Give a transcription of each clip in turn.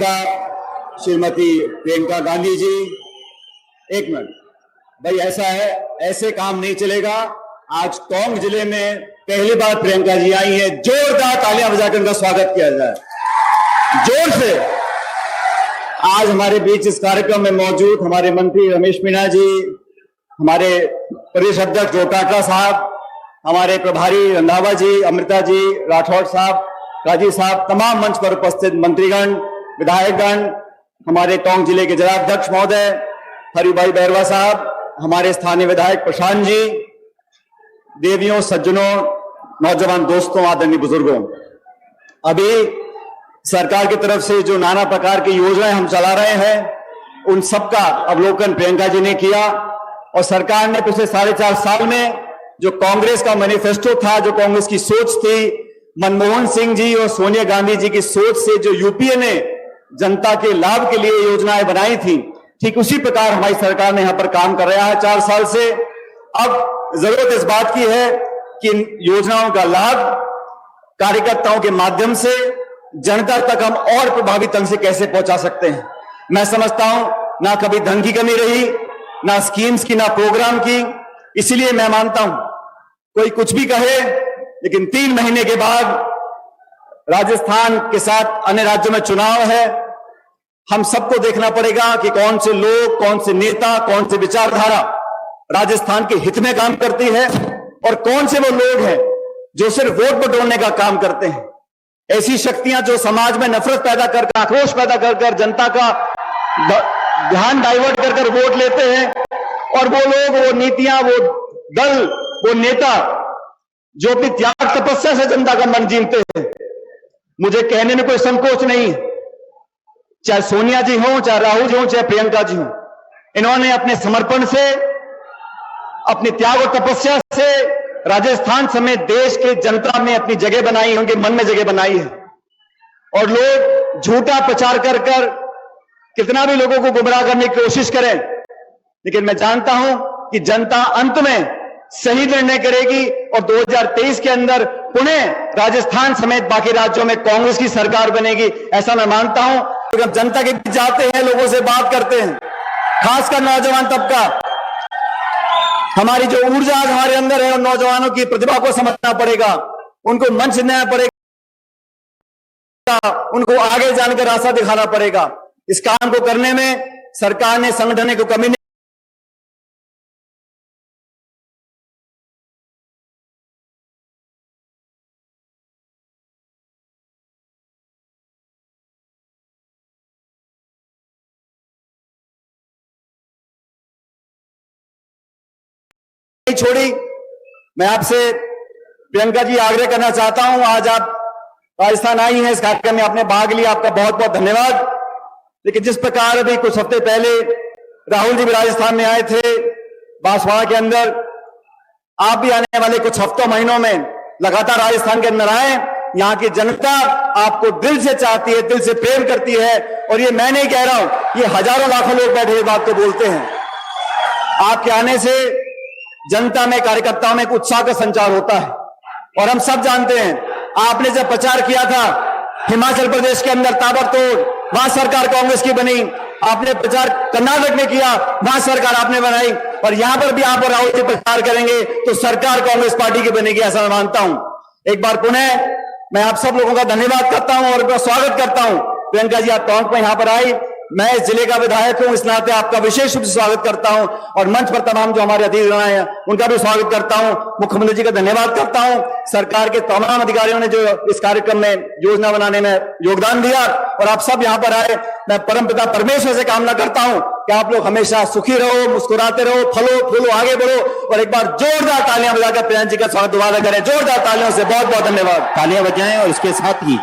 नेता श्रीमती प्रियंका गांधी जी। एक मिनट भाई, ऐसा है, ऐसे काम नहीं चलेगा। आज टोंक जिले में पहली बार प्रियंका जी आई है, जोरदार तालियां बजाकर उनका स्वागत किया जाए जोर से। आज हमारे बीच इस कार्यक्रम में मौजूद हमारे मंत्री रमेश मीणा जी, हमारे प्रदेश अध्यक्ष गोटाटा साहब, हमारे प्रभारी रंधावा जी, अमृता जी, राठौड़ साहब, काजी साहब, तमाम मंच पर उपस्थित मंत्रीगण, विधायकगण, हमारे टोंक जिले के जिलाध्यक्ष महोदय हरिभाई बैरवा साहब, हमारे स्थानीय विधायक प्रशांत जी, देवियों, सज्जनों, नौजवान दोस्तों, आदरणीय बुजुर्गों, अभी सरकार की तरफ से जो नाना प्रकार की योजनाएं हम चला रहे हैं उन सबका अवलोकन प्रियंका जी ने किया। और सरकार ने पिछले 4.5 साल में जो कांग्रेस का मैनिफेस्टो था, जो कांग्रेस की सोच थी, मनमोहन सिंह जी और सोनिया गांधी जी की सोच से जो यूपीए ने जनता के लाभ के लिए योजनाएं बनाई थी, ठीक उसी प्रकार हमारी सरकार ने यहां पर काम कर रहा है 4 साल से। अब जरूरत इस बात की है कि इन योजनाओं का लाभ कार्यकर्ताओं के माध्यम से जनता तक हम और प्रभावी ढंग से कैसे पहुंचा सकते हैं। मैं समझता हूं ना कभी धन की कमी रही, ना स्कीम्स की, ना प्रोग्राम की। इसीलिए मैं मानता हूं कोई कुछ भी कहे, लेकिन 3 महीने के बाद राजस्थान के साथ अन्य राज्यों में चुनाव है। हम सबको देखना पड़ेगा कि कौन से लोग, कौन से नेता, कौन से विचारधारा राजस्थान के हित में काम करती है और कौन से वो लोग हैं जो सिर्फ वोट बटोरने का काम करते हैं। ऐसी शक्तियां जो समाज में नफरत पैदा कर, आक्रोश पैदा कर जनता का ध्यान डाइवर्ट कर वोट लेते हैं, और वो लोग, वो नीतियां, वो दल, वो नेता जो अपनी त्याग तपस्या से जनता का मन जीतते हैं। मुझे कहने में कोई संकोच नहीं, चाहे सोनिया जी हो, चाहे राहुल जी हो, चाहे प्रियंका जी हो, इन्होंने अपने समर्पण से, अपनी त्याग और तपस्या से राजस्थान समेत देश के जनता में अपनी जगह बनाई है, उनके मन में जगह बनाई है। और लोग झूठा प्रचार कर कितना भी लोगों को गुमराह करने की कोशिश करें, लेकिन मैं जानता हूं कि जनता अंत में सही निर्णय करेगी और 2023 के अंदर पुनः राजस्थान समेत बाकी राज्यों में कांग्रेस की सरकार बनेगी, ऐसा मैं मानता हूं। जब जनता के बीच जाते हैं, लोगों से बात करते हैं, खासकर नौजवान तबका, हमारी जो ऊर्जा आज हमारे अंदर है, और नौजवानों की प्रतिभा को समझना पड़ेगा, उनको मंच देना पड़ेगा, उनको आगे जानकर रास्ता दिखाना पड़ेगा। इस काम को करने में सरकार ने संगठन को कमी नहीं छोड़ी। मैं आपसे प्रियंका जी आग्रह करना चाहता हूं, आज आप राजस्थान आई हैं, इस कार्यक्रम में आपने भाग लिया, आपका बहुत बहुत धन्यवाद। लेकिन जिस प्रकार अभी कुछ हफ्ते पहले राहुल जी भी राजस्थान में आए थे, बांसवाड़ा के अंदर, आप भी आने वाले कुछ हफ्तों, महीनों में लगातार राजस्थान के अंदर आए। यहां की जनता आपको दिल से चाहती है, दिल से प्रेम करती है, और ये मैं नहीं कह रहा हूं, ये हजारों लाखों लोग बैठे इस बात को बोलते हैं। आपके आने से जनता में, कार्यकर्ताओं में एक उत्साह का संचार होता है। और हम सब जानते हैं, आपने जब प्रचार किया था हिमाचल प्रदेश के अंदर ताबड़तोड़, वहां सरकार कांग्रेस की बनी। आपने प्रचार कर्नाटक में किया, वहां सरकार आपने बनाई, और यहां पर भी आप और राहुल जी प्रचार करेंगे तो सरकार कांग्रेस पार्टी की बनेगी, ऐसा मैं मानता हूं। एक बार पुनः मैं आप सब लोगों का धन्यवाद करता हूं और स्वागत करता हूं। प्रियंका जी आप टोंक में यहां पर आई, मैं इस जिले का विधायक हूं, इस नाते आपका विशेष रूप से स्वागत करता हूं, और मंच पर तमाम जो हमारे अतिथिगण हैं उनका भी स्वागत करता हूं। मुख्यमंत्री जी का धन्यवाद करता हूं, सरकार के तमाम अधिकारियों ने जो इस कार्यक्रम में योजना बनाने में योगदान दिया, और आप सब यहां पर आए। मैं परमपिता परमेश्वर से कामना करता हूं कि आप लोग हमेशा सुखी रहो, मुस्कुराते रहो, फलो फूलो, आगे बढ़ो। और एक बार जोरदार तालियां बजाकर प्रियंका जी का स्वागत दोबारा करें, जोरदार तालियों से। बहुत बहुत धन्यवाद। तालियां बजाएं। और इसके साथ ही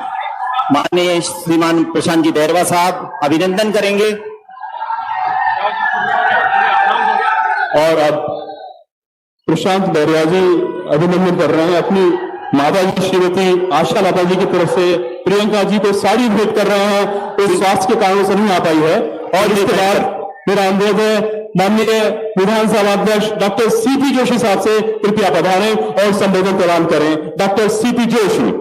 माननीय श्रीमान प्रशांत जी बैरवा साहब अभिनंदन करेंगे। और अब प्रशांत बैरवा जी अभिनंदन कर रहे हैं अपनी माता जी श्रीमती आशा लता जी की तरफ से। प्रियंका जी को साड़ी भेंट कर रहे हैं, तो स्वास्थ्य के कारणों से नहीं आ पाई है। और इसके बाद मेरा अनुरोध है माननीय विधानसभा अध्यक्ष डॉक्टर सीपी जोशी साहब से कृपया पधारें और संबोधन प्रदान करें। Doctor CP Joshi.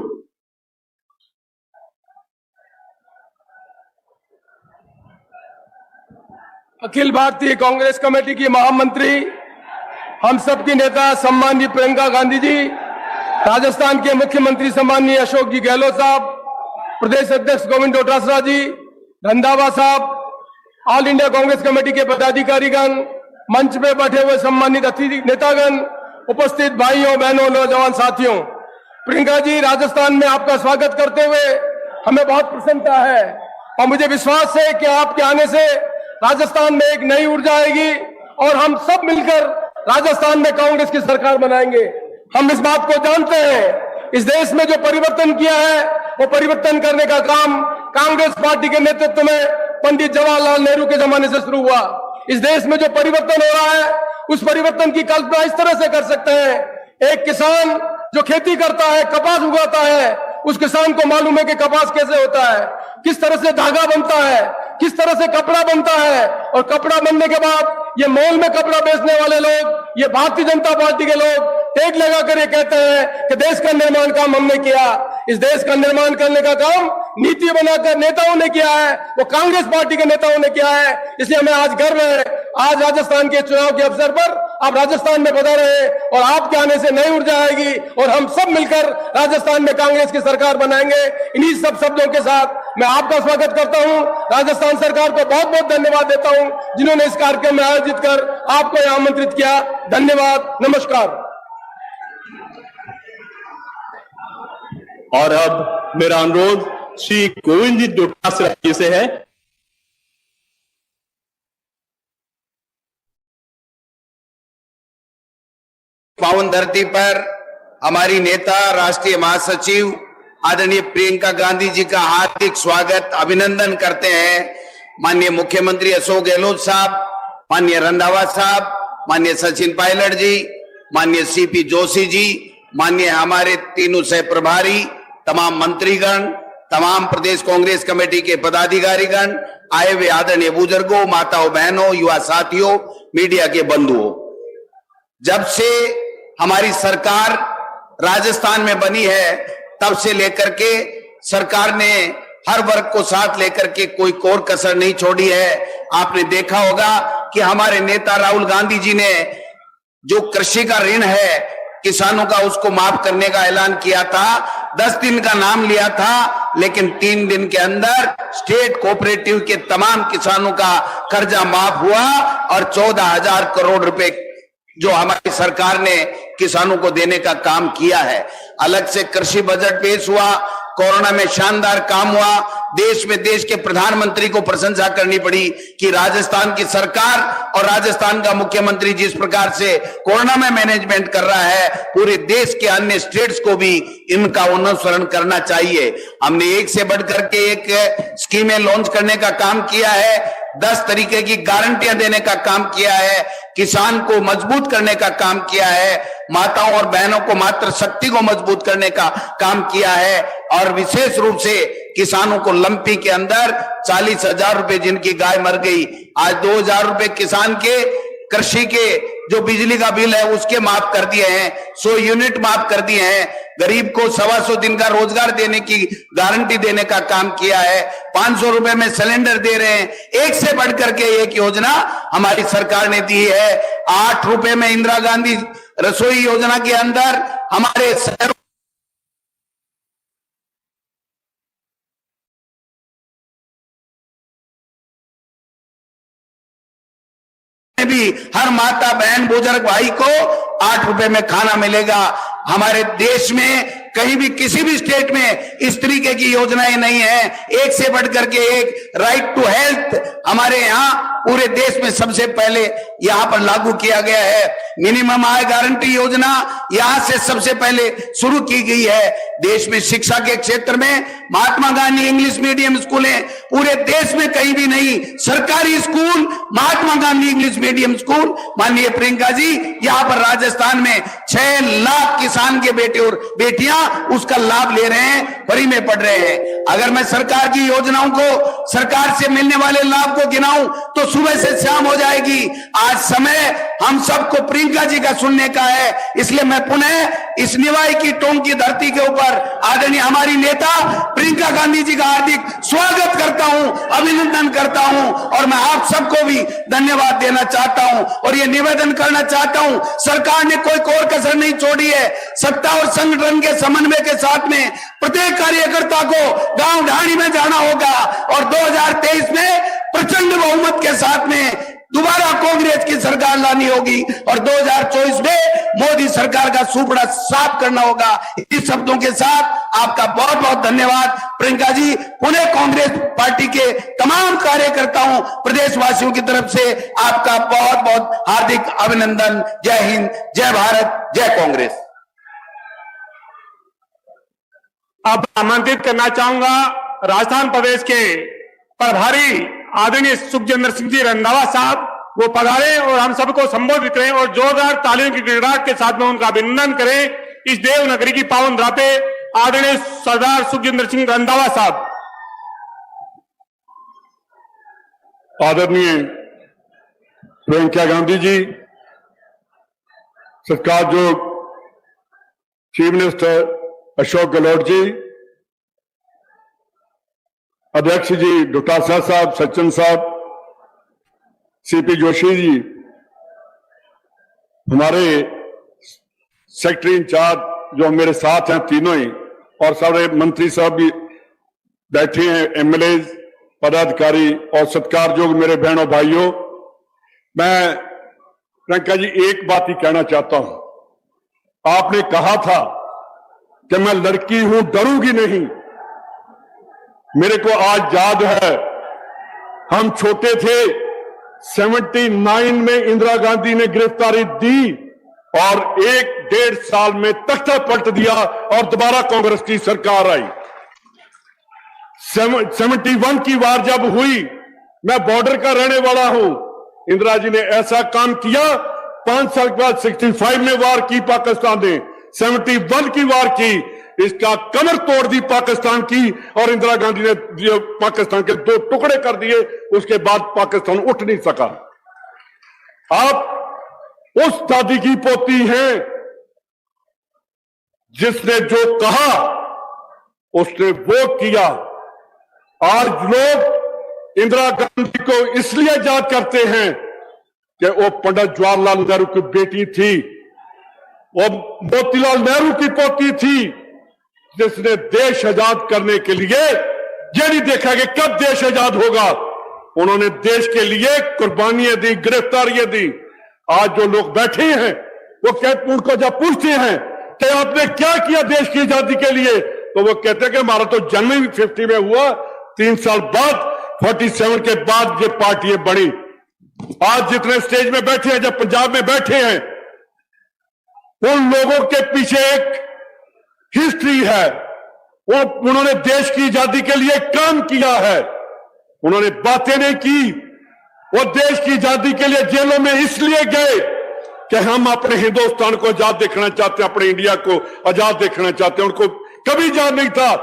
Akhil Bharatiya Congress committee की महामंत्री, हम सबकी नेता सम्माननीय प्रियंका गांधी जी, राजस्थान के मुख्यमंत्री सम्माननीय अशोक जी गहलोत साहब, प्रदेश अध्यक्ष गोविंद डोटासरा जी, रंधावा साहब, ऑल इंडिया कांग्रेस कमेटी के पदाधिकारीगण, मंच पे बैठे हुए सम्मानित अतिथि नेतागण, उपस्थित भाइयों बहनों नौजवान साथियों, प्रियंका जी, राजस्थान में आपका स्वागत करते हुए हमें बहुत प्रसन्नता है और मुझे विश्वास है कि आपके आने से राजस्थान में एक नई ऊर्जा आएगी और हम सब मिलकर राजस्थान में कांग्रेस की सरकार बनाएंगे। हम इस बात को जानते हैं, इस देश में जो परिवर्तन किया है वो परिवर्तन करने का काम कांग्रेस पार्टी के नेतृत्व में पंडित जवाहरलाल नेहरू के जमाने से शुरू हुआ। इस देश में जो परिवर्तन हो रहा है उस परिवर्तन की कल्पना इस तरह से कर सकते हैं, एक किसान जो खेती करता है, कपास उगाता है, उस किसान को मालूम है कि कपास कैसे होता है, किस तरह से धागा बनता है, किस तरह से कपड़ा बनता है, और कपड़ा बनने के बाद ये मॉल में कपड़ा बेचने वाले लोग, ये भारतीय जनता पार्टी के लोग टैग लगाकर ये कहते हैं कि देश का निर्माण काम हमने किया। इस देश का निर्माण करने का काम नीति बनाकर नेताओं ने किया है, वो कांग्रेस पार्टी के नेताओं ने किया है। इसलिए हमें आज गर्व है, आज राजस्थान के चुनाव के अवसर पर आप राजस्थान में पधारे हैं और आपके आने से नई ऊर्जा आएगी और हम सब मिलकर राजस्थान में कांग्रेस की सरकार बनाएंगे। इन्हीं सब शब्दों के साथ मैं आपका स्वागत करता हूं, राजस्थान सरकार को बहुत बहुत धन्यवाद देता हूं जिन्होंने इस कार्यक्रम में आयोजित कर आपको यहां आमंत्रित किया। धन्यवाद, नमस्कार। और अब मेरा अनुरोध श्री गोविंद जी डोटासरा जी से है। पावन धरती पर हमारी नेता राष्ट्रीय महासचिव आदरणीय प्रियंका गांधी जी का हार्दिक स्वागत अभिनंदन करते हैं। माननीय मुख्यमंत्री अशोक गहलोत साहब, माननीय रंधावा साहब, माननीय सचिन पायलट जी, माननीय सीपी जोशी जी, माननीय हमारे तीनों सह प्रभारी, तमाम मंत्रीगण, तमाम प्रदेश कांग्रेस कमेटी के पदाधिकारीगण, आए हुए आदरणीय बुजुर्गों, माताओं, बहनों, युवा साथियों, मीडिया के बंधुओं, जब से हमारी सरकार राजस्थान में बनी है तब से लेकर के सरकार ने हर वर्ग को साथ लेकर के कोई कोर कसर नहीं छोड़ी है। आपने देखा होगा कि हमारे नेता राहुल गांधी जी ने जो कृषि का ऋण है किसानों का, उसको माफ करने का ऐलान किया था। 10 दिन का नाम लिया था, लेकिन 3 दिन के अंदर स्टेट कोऑपरेटिव के तमाम किसानों का कर्जा माफ हुआ और 14,000 करोड़ रुपए जो हमारी सरकार ने किसानों को देने का काम किया है। अलग से कृषि बजट पेश हुआ, कोरोना में शानदार काम हुआ। देश में देश के प्रधानमंत्री को प्रशंसा करनी पड़ी कि राजस्थान की सरकार और राजस्थान का मुख्यमंत्री जिस प्रकार से कोरोना में मैनेजमेंट कर रहा है, पूरे देश के अन्य स्टेट्स को भी इनका अनुसरण करना चाहिए। हमने एक से बढ़कर के एक स्कीमें लॉन्च करने का काम किया है, 10 तरीके की गारंटियां देने का काम किया है, किसान को मजबूत करने का काम किया है, माताओं और बहनों को मातृशक्ति को मजबूत करने का काम किया है, और विशेष रूप से किसानों को लंपी के अंदर 40,000 रुपए जिनकी गाय मर गई, आज 2,000 रुपए किसान के कृषि के जो बिजली का बिल है उसके माफ कर दिए हैं, 100 यूनिट माफ कर दिए हैं, गरीब को 125 दिन का रोजगार देने की गारंटी देने का काम किया है, 500 रुपए में सिलेंडर दे रहे हैं। एक से बढ़कर के एक योजना हमारी सरकार ने दी है। 8 रुपए में इंदिरा गांधी रसोई योजना के अंदर हमारे शहरों भी हर माता बहन बुजुर्ग भाई को 8 रुपए में खाना मिलेगा। हमारे देश में कहीं भी किसी भी स्टेट में इस तरीके की योजनाएं नहीं है। एक से बढ़कर के एक राइट टू हेल्थ हमारे यहाँ पूरे देश में सबसे पहले यहाँ पर लागू किया गया है। मिनिमम आय गारंटी योजना यहाँ से सबसे पहले शुरू की गई है। देश में शिक्षा के क्षेत्र में Mahatma Gandhi English medium school है, पूरे देश में कहीं भी नहीं। सरकारी school Mahatma Gandhi English medium school, माननीय प्रियंका जी, यहाँ पर राजस्थान में 6 लाख किसान के बेटे और बेटियां उसका लाभ ले रहे हैं, फ्री में पढ़ रहे हैं। अगर मैं सरकार की योजनाओं को, सरकार से मिलने वाले लाभ को गिनाऊं तो सुबह से शाम हो जाएगी। आज समय हम सबको प्रियंका जी का सुनने का है, इसलिए मैं पुनः इस निवाई की टोंक की धरती के ऊपर आदरणीय हमारी नेता प्रियंका गांधी जी का हार्दिक स्वागत करता हूं, अभिनंदन करता हूं और मैं आप सबको भी धन्यवाद देना चाहता हूं और ये निवेदन करना चाहता हूं, सरकार ने कोई कोर कसर नहीं छोड़ी है। सत्ता और संगठन के समन्वय के साथ में प्रत्येक कार्यकर्ता को गांव ढाणी में जाना होगा और 2023 में प्रचंड बहुमत के साथ में दोबारा कांग्रेस की सरकार लानी होगी और 2024 में मोदी सरकार का सुपड़ा साफ करना होगा। इस शब्दों के साथ आपका बहुत बहुत धन्यवाद प्रियंका जी। पुणे कांग्रेस पार्टी के तमाम कार्यकर्ताओं, प्रदेशवासियों की तरफ से आपका बहुत बहुत हार्दिक अभिनंदन। जय हिंद, जय भारत, जय कांग्रेस। अब आमंत्रित करना चाहूंगा राजस्थान प्रदेश के प्रभारी आदरणीय सुखजिंदर सिंह जी रंधावा साहब, वो पधारे और हम सबको संबोधित करें और जोरदार तालियों की गड़गड़ाहट के साथ में उनका अभिनंदन करें। इस देवनगरी की पावन धरा पे आदरणीय सरदार सुखजिंदर सिंह रंधावा साहब। आदरणीय प्रियंका गांधी जी, सत्कारयोग चीफ मिनिस्टर अशोक गहलोत जी, अध्यक्ष जी डॉक्टर शाह साहब, सचिन साहब, सीपी जोशी जी, हमारे सेक्रेटरी इंचार्ज जो मेरे साथ हैं तीनों ही, और सारे मंत्री साहब भी बैठे हैं, एमएलए, पदाधिकारी और सत्कारयोग मेरे बहनों भाइयों, मैं प्रियंका जी एक बात ही कहना चाहता हूं। आपने कहा था कि मैं लड़की हूं, डरूंगी नहीं। मेरे को आज याद है, हम छोटे थे, 79 में इंदिरा गांधी ने गिरफ्तारी दी और 1-1.5 साल में तख्ता पलट दिया और दोबारा कांग्रेस की सरकार आई। 71 की वार जब हुई, मैं बॉर्डर का रहने वाला हूं, इंदिरा जी ने ऐसा काम किया। 5 साल के बाद 65 में वार की पाकिस्तान ने, 71 की वार की, इसका कमर तोड़ दी पाकिस्तान की और इंदिरा गांधी ने पाकिस्तान के 2 टुकड़े कर दिए। उसके बाद पाकिस्तान उठ नहीं सका। आप उस दादी की पोती हैं जिसने जो कहा उसने वो किया। आज लोग इंदिरा गांधी को इसलिए याद करते हैं कि वो पंडित जवाहरलाल नेहरू की बेटी थी, वो मोतीलाल नेहरू की पोती थी, जिसने देश आजाद करने के लिए ये नहीं देखा कि कब देश आजाद होगा। उन्होंने देश के लिए कुर्बानियां दी, गिरफ्तारियां दी। आज जो लोग बैठे हैं वो कहते, उनको जब पूछते हैं कि आपने क्या किया देश की आजादी के लिए, तो वो कहते हैं कि हमारा तो जन्म ही 50 में हुआ, 3 साल बाद 47 के बाद ये पार्टी बनी। आज जितने स्टेज में बैठे हैं, जब पंजाब में बैठे हैं, उन लोगों के पीछे एक हिस्ट्री है। वो उन्होंने देश की आजादी के लिए काम किया है, उन्होंने बातें नहीं की। वो देश की आजादी के लिए जेलों में इसलिए गए कि हम अपने हिंदुस्तान को आजाद देखना चाहते हैं, अपने इंडिया को आजाद देखना चाहते हैं। उनको कभी याद नहीं था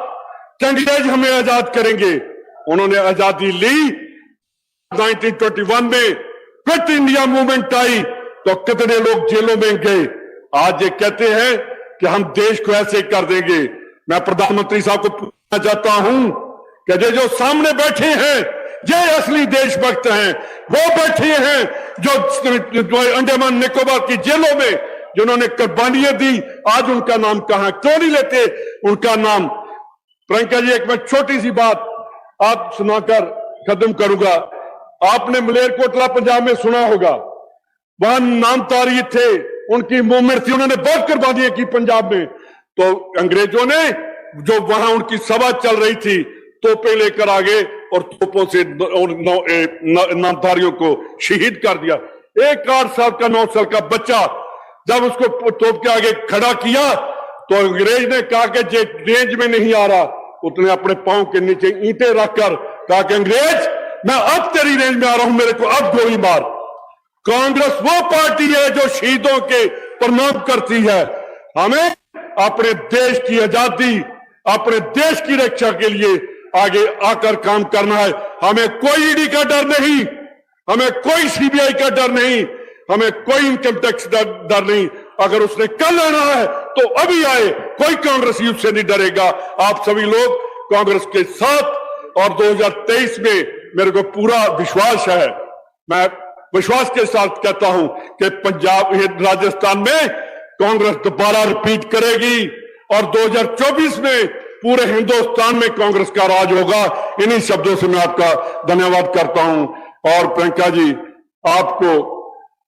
कि अंग्रेज हमें आजाद करेंगे। उन्होंने आजादी ली। 1921 में क्विट इंडिया मूवमेंट आई तो कितने लोग जेलों में गए। आज ये कहते हैं कि हम देश को ऐसे कर देंगे। मैं प्रधानमंत्री साहब को पूछना चाहता हूं कि जो सामने बैठे हैं ये असली देशभक्त हैं। वो बैठे हैं जो अंडमान निकोबार की जेलों में जिन्होंने कुर्बानियां दी, आज उनका नाम कहां, क्यों नहीं लेते उनका नाम। प्रियंका जी, एक मैं छोटी सी बात आप सुनाकर खत्म करूंगा। आपने मलेरकोटला पंजाब में सुना होगा, वहां नामधारी थे, उनकी मूवमेंट थी, उन्होंने बहुत कुर्बानियां की पंजाब में। तो अंग्रेजों ने जो वहां उनकी सभा चल रही थी, तोपें लेकर आ गए और तोपों से नामधारियों को शहीद कर दिया। एक 8 साल का 9 साल का बच्चा जब उसको तोप के आगे खड़ा किया तो अंग्रेज ने कहा कि जे रेंज में नहीं आ रहा, उसने अपने पांव के नीचे ईंटें रखकर कहा कि अंग्रेज मैं अब तेरी रेंज में आ रहा हूं, मेरे को अब गोली मार। कांग्रेस वो पार्टी है जो शहीदों के प्रणाम करती है। हमें अपने देश की आजादी, अपने देश की रक्षा के लिए आगे आकर काम करना है। हमें कोई ईडी का डर नहीं, हमें कोई सीबीआई का डर नहीं, हमें कोई इनकम टैक्स डर नहीं। अगर उसने कल आना है तो अभी आए, कोई कांग्रेसी उससे नहीं डरेगा। आप सभी लोग कांग्रेस के साथ, और 2023 में मेरे को पूरा विश्वास है, मैं विश्वास के साथ कहता हूं कि पंजाब, राजस्थान में कांग्रेस दोबारा रिपीट करेगी और 2024 में पूरे हिंदुस्तान में कांग्रेस का राज होगा। इन्हीं शब्दों से मैं आपका धन्यवाद करता हूं। और प्रियंका जी, आपको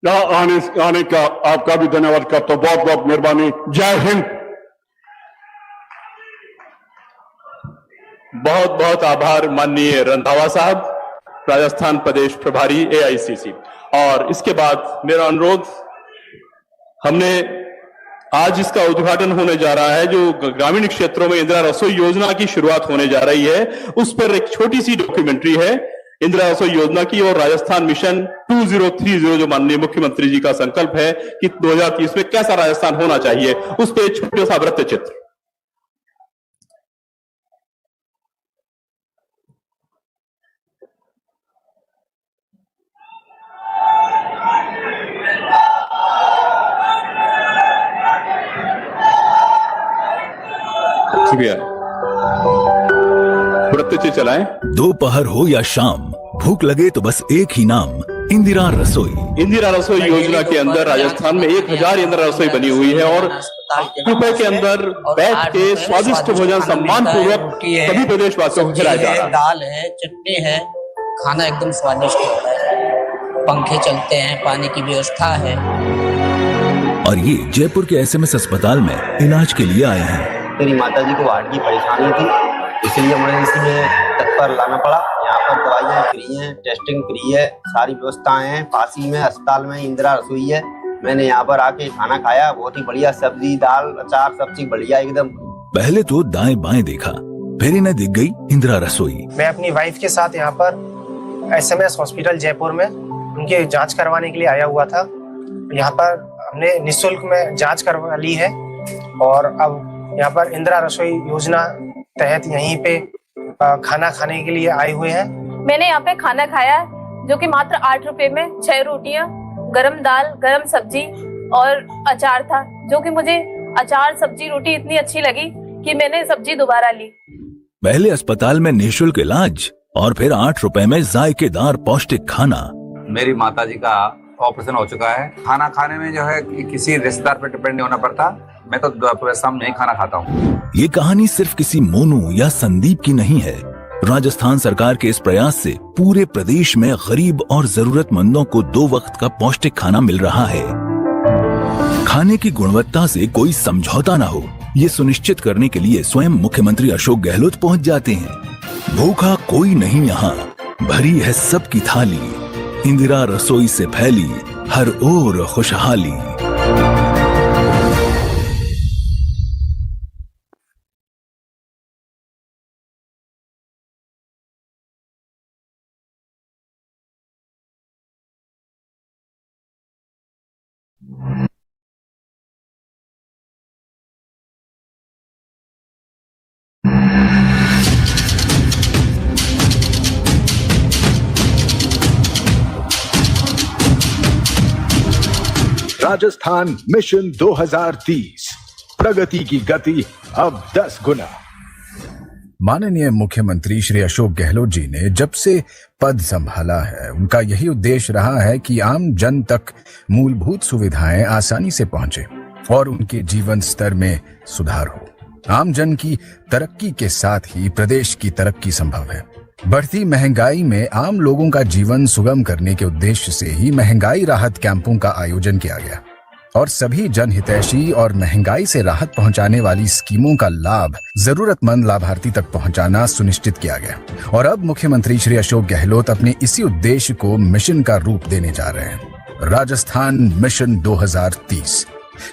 यहां आने का आपका भी धन्यवाद करता हूं। बहुत बहुत मेहरबानी। जय हिंद। बहुत बहुत आभार माननीय रंधावा साहब, राजस्थान प्रदेश प्रभारी एआईसीसी। और इसके बाद मेरा अनुरोध, हमने आज इसका उद्घाटन होने जा रहा है, जो ग्रामीण क्षेत्रों में इंदिरा रसोई योजना की शुरुआत होने जा रही है, उस पर एक छोटी सी डॉक्यूमेंट्री है इंदिरा रसोई योजना की और राजस्थान मिशन 2030, जो माननीय मुख्यमंत्री जी का संकल्प है कि 2030 में कैसा राजस्थान होना चाहिए, उस पर एक छोटा सा वृत्त चित्र। वृत्त चलाएं। दोपहर हो या शाम, भूख लगे तो बस एक ही नाम, इंदिरा रसोई। इंदिरा रसोई योजना के अंदर राजस्थान में 1000 इंदिरा रसोई बनी हुई है और रुपए के अंदर बैठ के स्वादिष्ट भोजन सम्मान पूर्वक सभी प्रदेशवासियों को खिलाया जा रहा है। दाल है, चटनी है, खाना एकदम स्वादिष्ट होता है, पंखे चलते हैं, पानी की व्यवस्था है। और ये जयपुर के एसएमएस अस्पताल में इलाज के लिए आए हैं। मेरी माताजी को हार्ट की परेशानी थी, इसलिए इमरजेंसी में तत्पर लाना पड़ा। यहाँ पर दवाइयाँ फ्री हैं, टेस्टिंग फ्री है, सारी व्यवस्थाएं हैं। पास ही में अस्पताल में इंदिरा रसोई है। मैंने यहाँ पर आके खाना खाया, बहुत ही बढ़िया, सब्जी दाल अचार सब चीज बढ़िया एकदम। पहले तो दाएं बाएं देखा, फिर इन्हें दिख गई इंदिरा रसोई। मैं अपनी वाइफ के साथ यहाँ पर एसएमएस हॉस्पिटल जयपुर में उनकी जांच करवाने के लिए आया हुआ था। यहाँ पर हमने निःशुल्क में जांच करवा ली है और अब यहाँ पर इंदिरा रसोई योजना तहत यहीं पे खाना खाने के लिए आए हुए हैं। मैंने यहाँ पे खाना खाया जो कि मात्र 8 रुपए में 6 रोटियां, गरम दाल, गरम सब्जी और अचार था, जो कि मुझे अचार सब्जी रोटी इतनी अच्छी लगी कि मैंने सब्जी दोबारा ली। पहले अस्पताल में निःशुल्क इलाज और फिर 8 रुपए में जायकेदार पौष्टिक खाना। मेरी माताजी का ऑपरेशन हो चुका है। खाना खाने में जो है किसी रिश्तेदार पर डिपेंड नहीं होना पड़ता। मैं तो सुबह शाम नहीं खाना खाता हूँ। ये कहानी सिर्फ किसी मोनू या संदीप की नहीं है। राजस्थान सरकार के इस प्रयास से पूरे प्रदेश में गरीब और जरूरतमंदों को 2 वक्त का पौष्टिक खाना मिल रहा है। खाने की गुणवत्ता से कोई समझौता ना हो, ये सुनिश्चित करने के लिए स्वयं मुख्यमंत्री अशोक गहलोत पहुंच जाते हैं। भूखा कोई नहीं यहाँ, भरी है सबकी थाली, इंदिरा रसोई से फैली हर ओर खुशहाली। राजस्थान मिशन 2030, प्रगति की गति अब 10 गुना। माननीय मुख्यमंत्री श्री अशोक गहलोत जी ने जब से पद संभाला है, उनका यही उद्देश्य रहा है कि आम जन तक मूलभूत सुविधाएं आसानी से पहुंचे और उनके जीवन स्तर में सुधार हो। आम जन की तरक्की के साथ ही प्रदेश की तरक्की संभव है। बढ़ती महंगाई में आम लोगों का जीवन सुगम करने के उद्देश्य से ही महंगाई राहत कैंपों का आयोजन किया गया और सभी जनहितैषी और महंगाई से राहत पहुंचाने वाली स्कीमों का लाभ जरूरतमंद लाभार्थी तक पहुंचाना सुनिश्चित किया गया। और अब मुख्यमंत्री श्री अशोक गहलोत अपने इसी उद्देश्य को मिशन का रूप देने जा रहे हैं, राजस्थान मिशन 2030,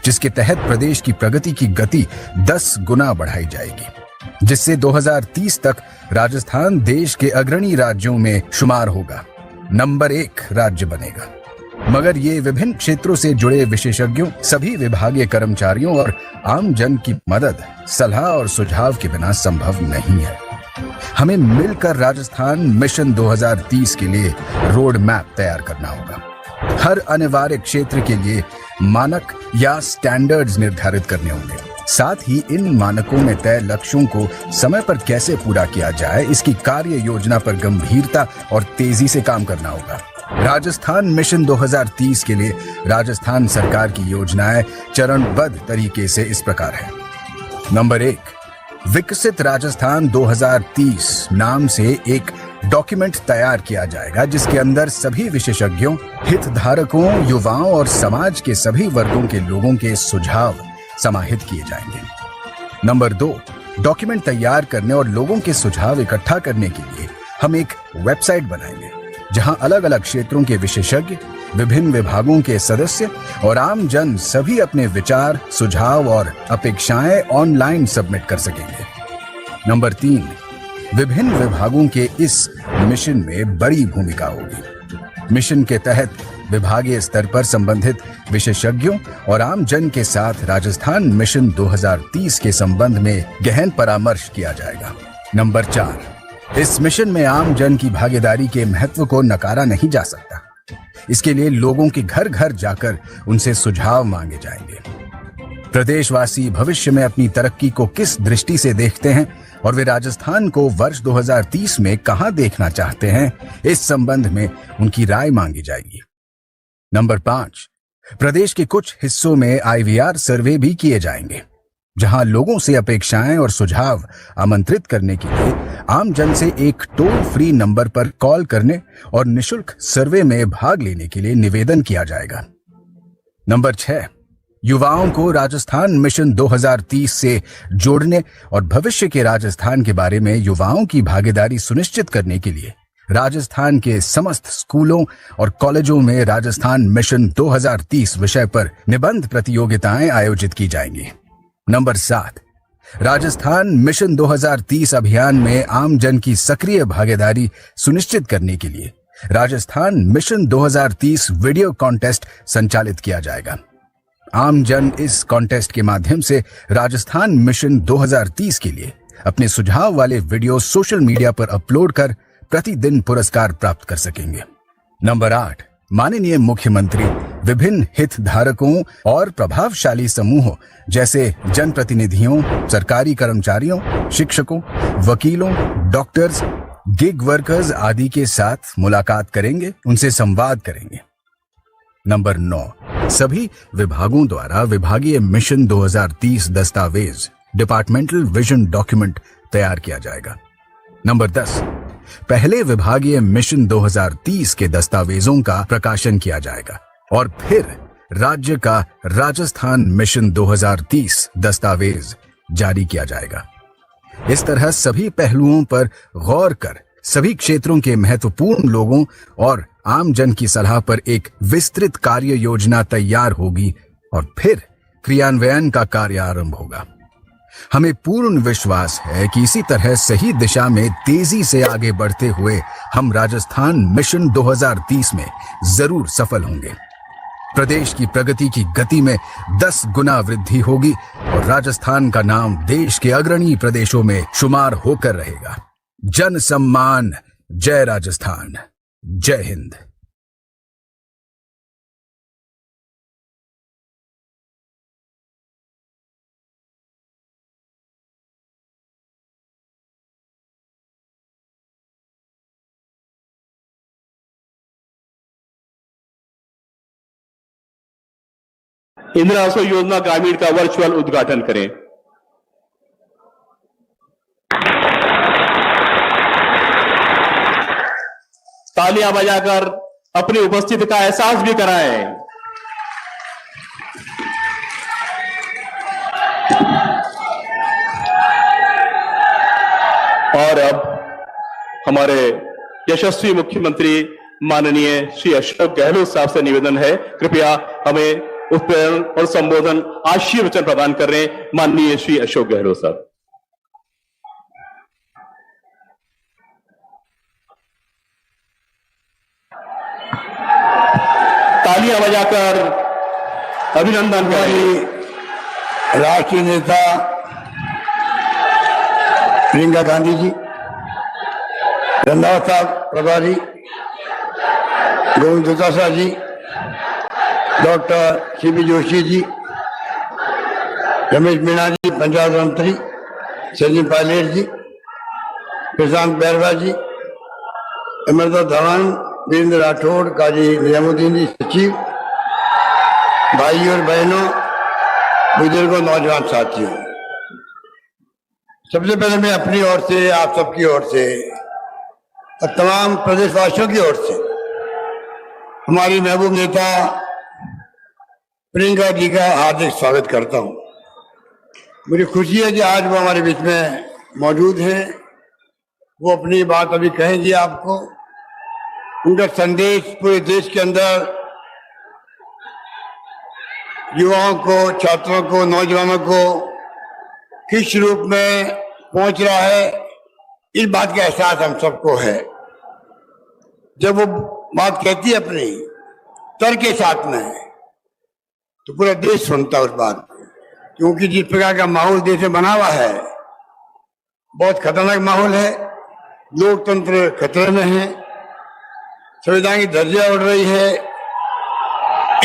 जिसके तहत प्रदेश की प्रगति की गति 10 गुना बढ़ाई जाएगी, जिससे 2030 तक राजस्थान देश के अग्रणी राज्यों में शुमार होगा, नंबर 1 राज्य बनेगा। मगर ये विभिन्न क्षेत्रों से जुड़े विशेषज्ञों, सभी विभागीय कर्मचारियों और आम जन की मदद, सलाह और सुझाव के बिना संभव नहीं है। हमें मिलकर राजस्थान मिशन 2030 के लिए रोड मैप तैयार करना होगा। हर अनिवार्य क्षेत्र के लिए मानक या स्टैंडर्ड्स निर्धारित करने होंगे। साथ ही इन मानकों में तय लक्ष्यों को समय पर कैसे पूरा किया जाए, इसकी कार्य योजना पर गंभीरता और तेजी से काम करना होगा। राजस्थान मिशन 2030 के लिए राजस्थान सरकार की योजनाएं चरणबद्ध तरीके से इस प्रकार है। नंबर 1, विकसित राजस्थान 2030 नाम से एक डॉक्यूमेंट तैयार किया जाएगा, जिसके अंदर सभी विशेषज्ञों, हितधारकों, युवाओं और समाज के सभी वर्गों के लोगों के सुझाव समाहित किए जाएंगे। नंबर 2, डॉक्यूमेंट तैयार करने और लोगों के सुझाव इकट्ठा करने के लिए हम एक वेबसाइट बनाएंगे, जहां अलग अलग क्षेत्रों के विशेषज्ञ, विभिन्न विभागों के सदस्य और आम जन सभी अपने विचार, सुझाव और अपेक्षाएं ऑनलाइन सबमिट कर सकेंगे। नंबर 3, विभिन्न विभागों के इस मिशन में बड़ी भूमिका होगी। मिशन के तहत विभागीय स्तर पर संबंधित विशेषज्ञों और आम जन के साथ राजस्थान मिशन 2030 के संबंध में गहन परामर्श किया जाएगा। नंबर 4, इस मिशन में आम जन की भागीदारी के महत्व को नकारा नहीं जा सकता। इसके लिए लोगों के घर घर जाकर उनसे सुझाव मांगे जाएंगे। प्रदेशवासी भविष्य में अपनी तरक्की को किस दृष्टि से देखते हैं और वे राजस्थान को वर्ष 2030 में कहां देखना चाहते हैं, इस संबंध में उनकी राय मांगी जाएगी। नंबर 5, प्रदेश के कुछ हिस्सों में IVR सर्वे भी किए जाएंगे, जहां लोगों से अपेक्षाएं और सुझाव आमंत्रित करने के लिए आम जन से एक टोल फ्री नंबर पर कॉल करने और निशुल्क सर्वे में भाग लेने के लिए निवेदन किया जाएगा। नंबर 6, युवाओं को राजस्थान मिशन 2030 से जोड़ने और भविष्य के राजस्थान के बारे में युवाओं की भागीदारी सुनिश्चित करने के लिए राजस्थान के समस्त स्कूलों और कॉलेजों में राजस्थान मिशन 2030 विषय पर निबंध प्रतियोगिताएं आयोजित की जाएंगी। नंबर 7, राजस्थान मिशन 2030 अभियान में आम जन की सक्रिय भागीदारी सुनिश्चित करने के लिए राजस्थान मिशन 2030 वीडियो कॉन्टेस्ट संचालित किया जाएगा। आम जन इस कॉन्टेस्ट के माध्यम से राजस्थान मिशन 2030 के लिए अपने सुझाव वाले वीडियो सोशल मीडिया पर अपलोड कर प्रतिदिन पुरस्कार प्राप्त कर सकेंगे। नंबर 8, माननीय मुख्यमंत्री विभिन्न हितधारकों और प्रभावशाली समूहों जैसे जनप्रतिनिधियों, सरकारी कर्मचारियों, शिक्षकों, वकीलों, डॉक्टर्स, गिग वर्कर्स आदि के साथ मुलाकात करेंगे, उनसे संवाद करेंगे। नंबर 9, सभी विभागों द्वारा विभागीय मिशन 2030 दस्तावेज, डिपार्टमेंटल विजन डॉक्यूमेंट तैयार किया जाएगा। नंबर 10, पहले विभागीय मिशन 2030 के दस्तावेजों का प्रकाशन किया जाएगा और फिर राज्य का राजस्थान मिशन 2030 दस्तावेज जारी किया जाएगा। इस तरह सभी पहलुओं पर गौर कर सभी क्षेत्रों के महत्वपूर्ण लोगों और आम जन की सलाह पर एक विस्तृत कार्य योजना तैयार होगी और फिर क्रियान्वयन का कार्य आरंभ होगा। हमें पूर्ण विश्वास है कि इसी तरह सही दिशा में तेजी से आगे बढ़ते हुए हम राजस्थान मिशन 2030 में जरूर सफल होंगे। प्रदेश की प्रगति की गति में 10 गुना वृद्धि होगी और राजस्थान का नाम देश के अग्रणी प्रदेशों में शुमार होकर रहेगा। जन सम्मान, जय राजस्थान, जय हिंद। इंदिरा रसोई योजना ग्रामीण का वर्चुअल उद्घाटन करें। तालियां बजाकर अपनी उपस्थिति का एहसास भी कराएं। और अब हमारे यशस्वी मुख्यमंत्री माननीय श्री अशोक गहलोत साहब से निवेदन है, कृपया हमें उत्प्रेरण और संबोधन आशीर्वचन प्रदान कर रहे हैं माननीय श्री अशोक गहलोत साहब। तालियां बजाकर अभिनंदन करें। राष्ट्रीय नेता प्रियंका गांधी जी, रंधावा साहब प्रभारी, गोविंद चौटाला जी, डॉक्टर सीपी जोशी जी, रमेश मीणा जी पंचायत मंत्री, सचिन पायलट जी, प्रशांत बैरवा जी, अमृता धवन, वीरेंद्र राठौड़, काजी निजामुद्दीन जी सचिव, भाई और बहनों, बुजुर्गों, नौजवान साथियों, सबसे पहले मैं अपनी ओर से, आप सबकी ओर से और तमाम प्रदेशवासियों की ओर से हमारी महबूब नेता प्रियंका जी का हार्दिक स्वागत करता हूं। मुझे खुशी है कि आज वो हमारे बीच में मौजूद हैं। वो अपनी बात अभी कहेंगे आपको। उनका संदेश पूरे देश के अंदर युवाओं को, छात्रों को, नौजवानों को किस रूप में पहुंच रहा है, इस बात का एहसास हम सबको है। जब वो बात कहती है अपनी तर्क के साथ में, तो पूरा देश सुनता है उस बात को, क्योंकि जिस प्रकार का माहौल देश में बना हुआ है, बहुत खतरनाक माहौल है। लोकतंत्र खतरे में है, संविधान की धज्जियां उड़ रही है।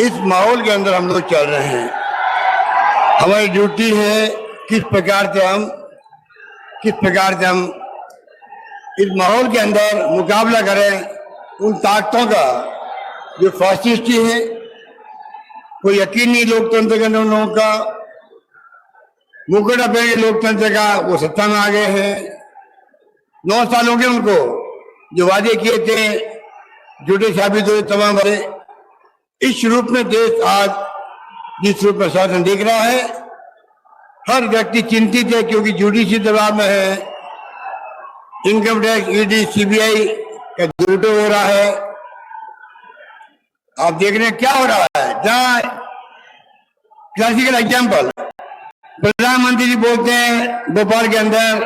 इस माहौल के अंदर हम लोग चल रहे हैं। हमारी ड्यूटी है किस प्रकार से हम इस माहौल के अंदर मुकाबला करें उन ताकतों का जो फासिस्टी है। कोई यकीन नहीं लोकतंत्र के अंदर उन लोगों का, मुकड़ा पहन लोकतंत्र का वो सत्ता में आ गए हैं। 9 साल हो गए उनको, जो वादे किए थे झूठे साबित हुए तमाम वाले। इस रूप में देश आज जिस रूप में शासन देख रहा है, हर व्यक्ति चिंतित है, क्योंकि जुडिशरी दबाव में है। इनकम टैक्स, ईडी, सीबीआई का दुरुपयोग हो रहा है। आप देख रहे हैं क्या हो रहा है। जहां क्लासिकल एग्जाम्पल, प्रधानमंत्री जी बोलते हैं भोपाल के अंदर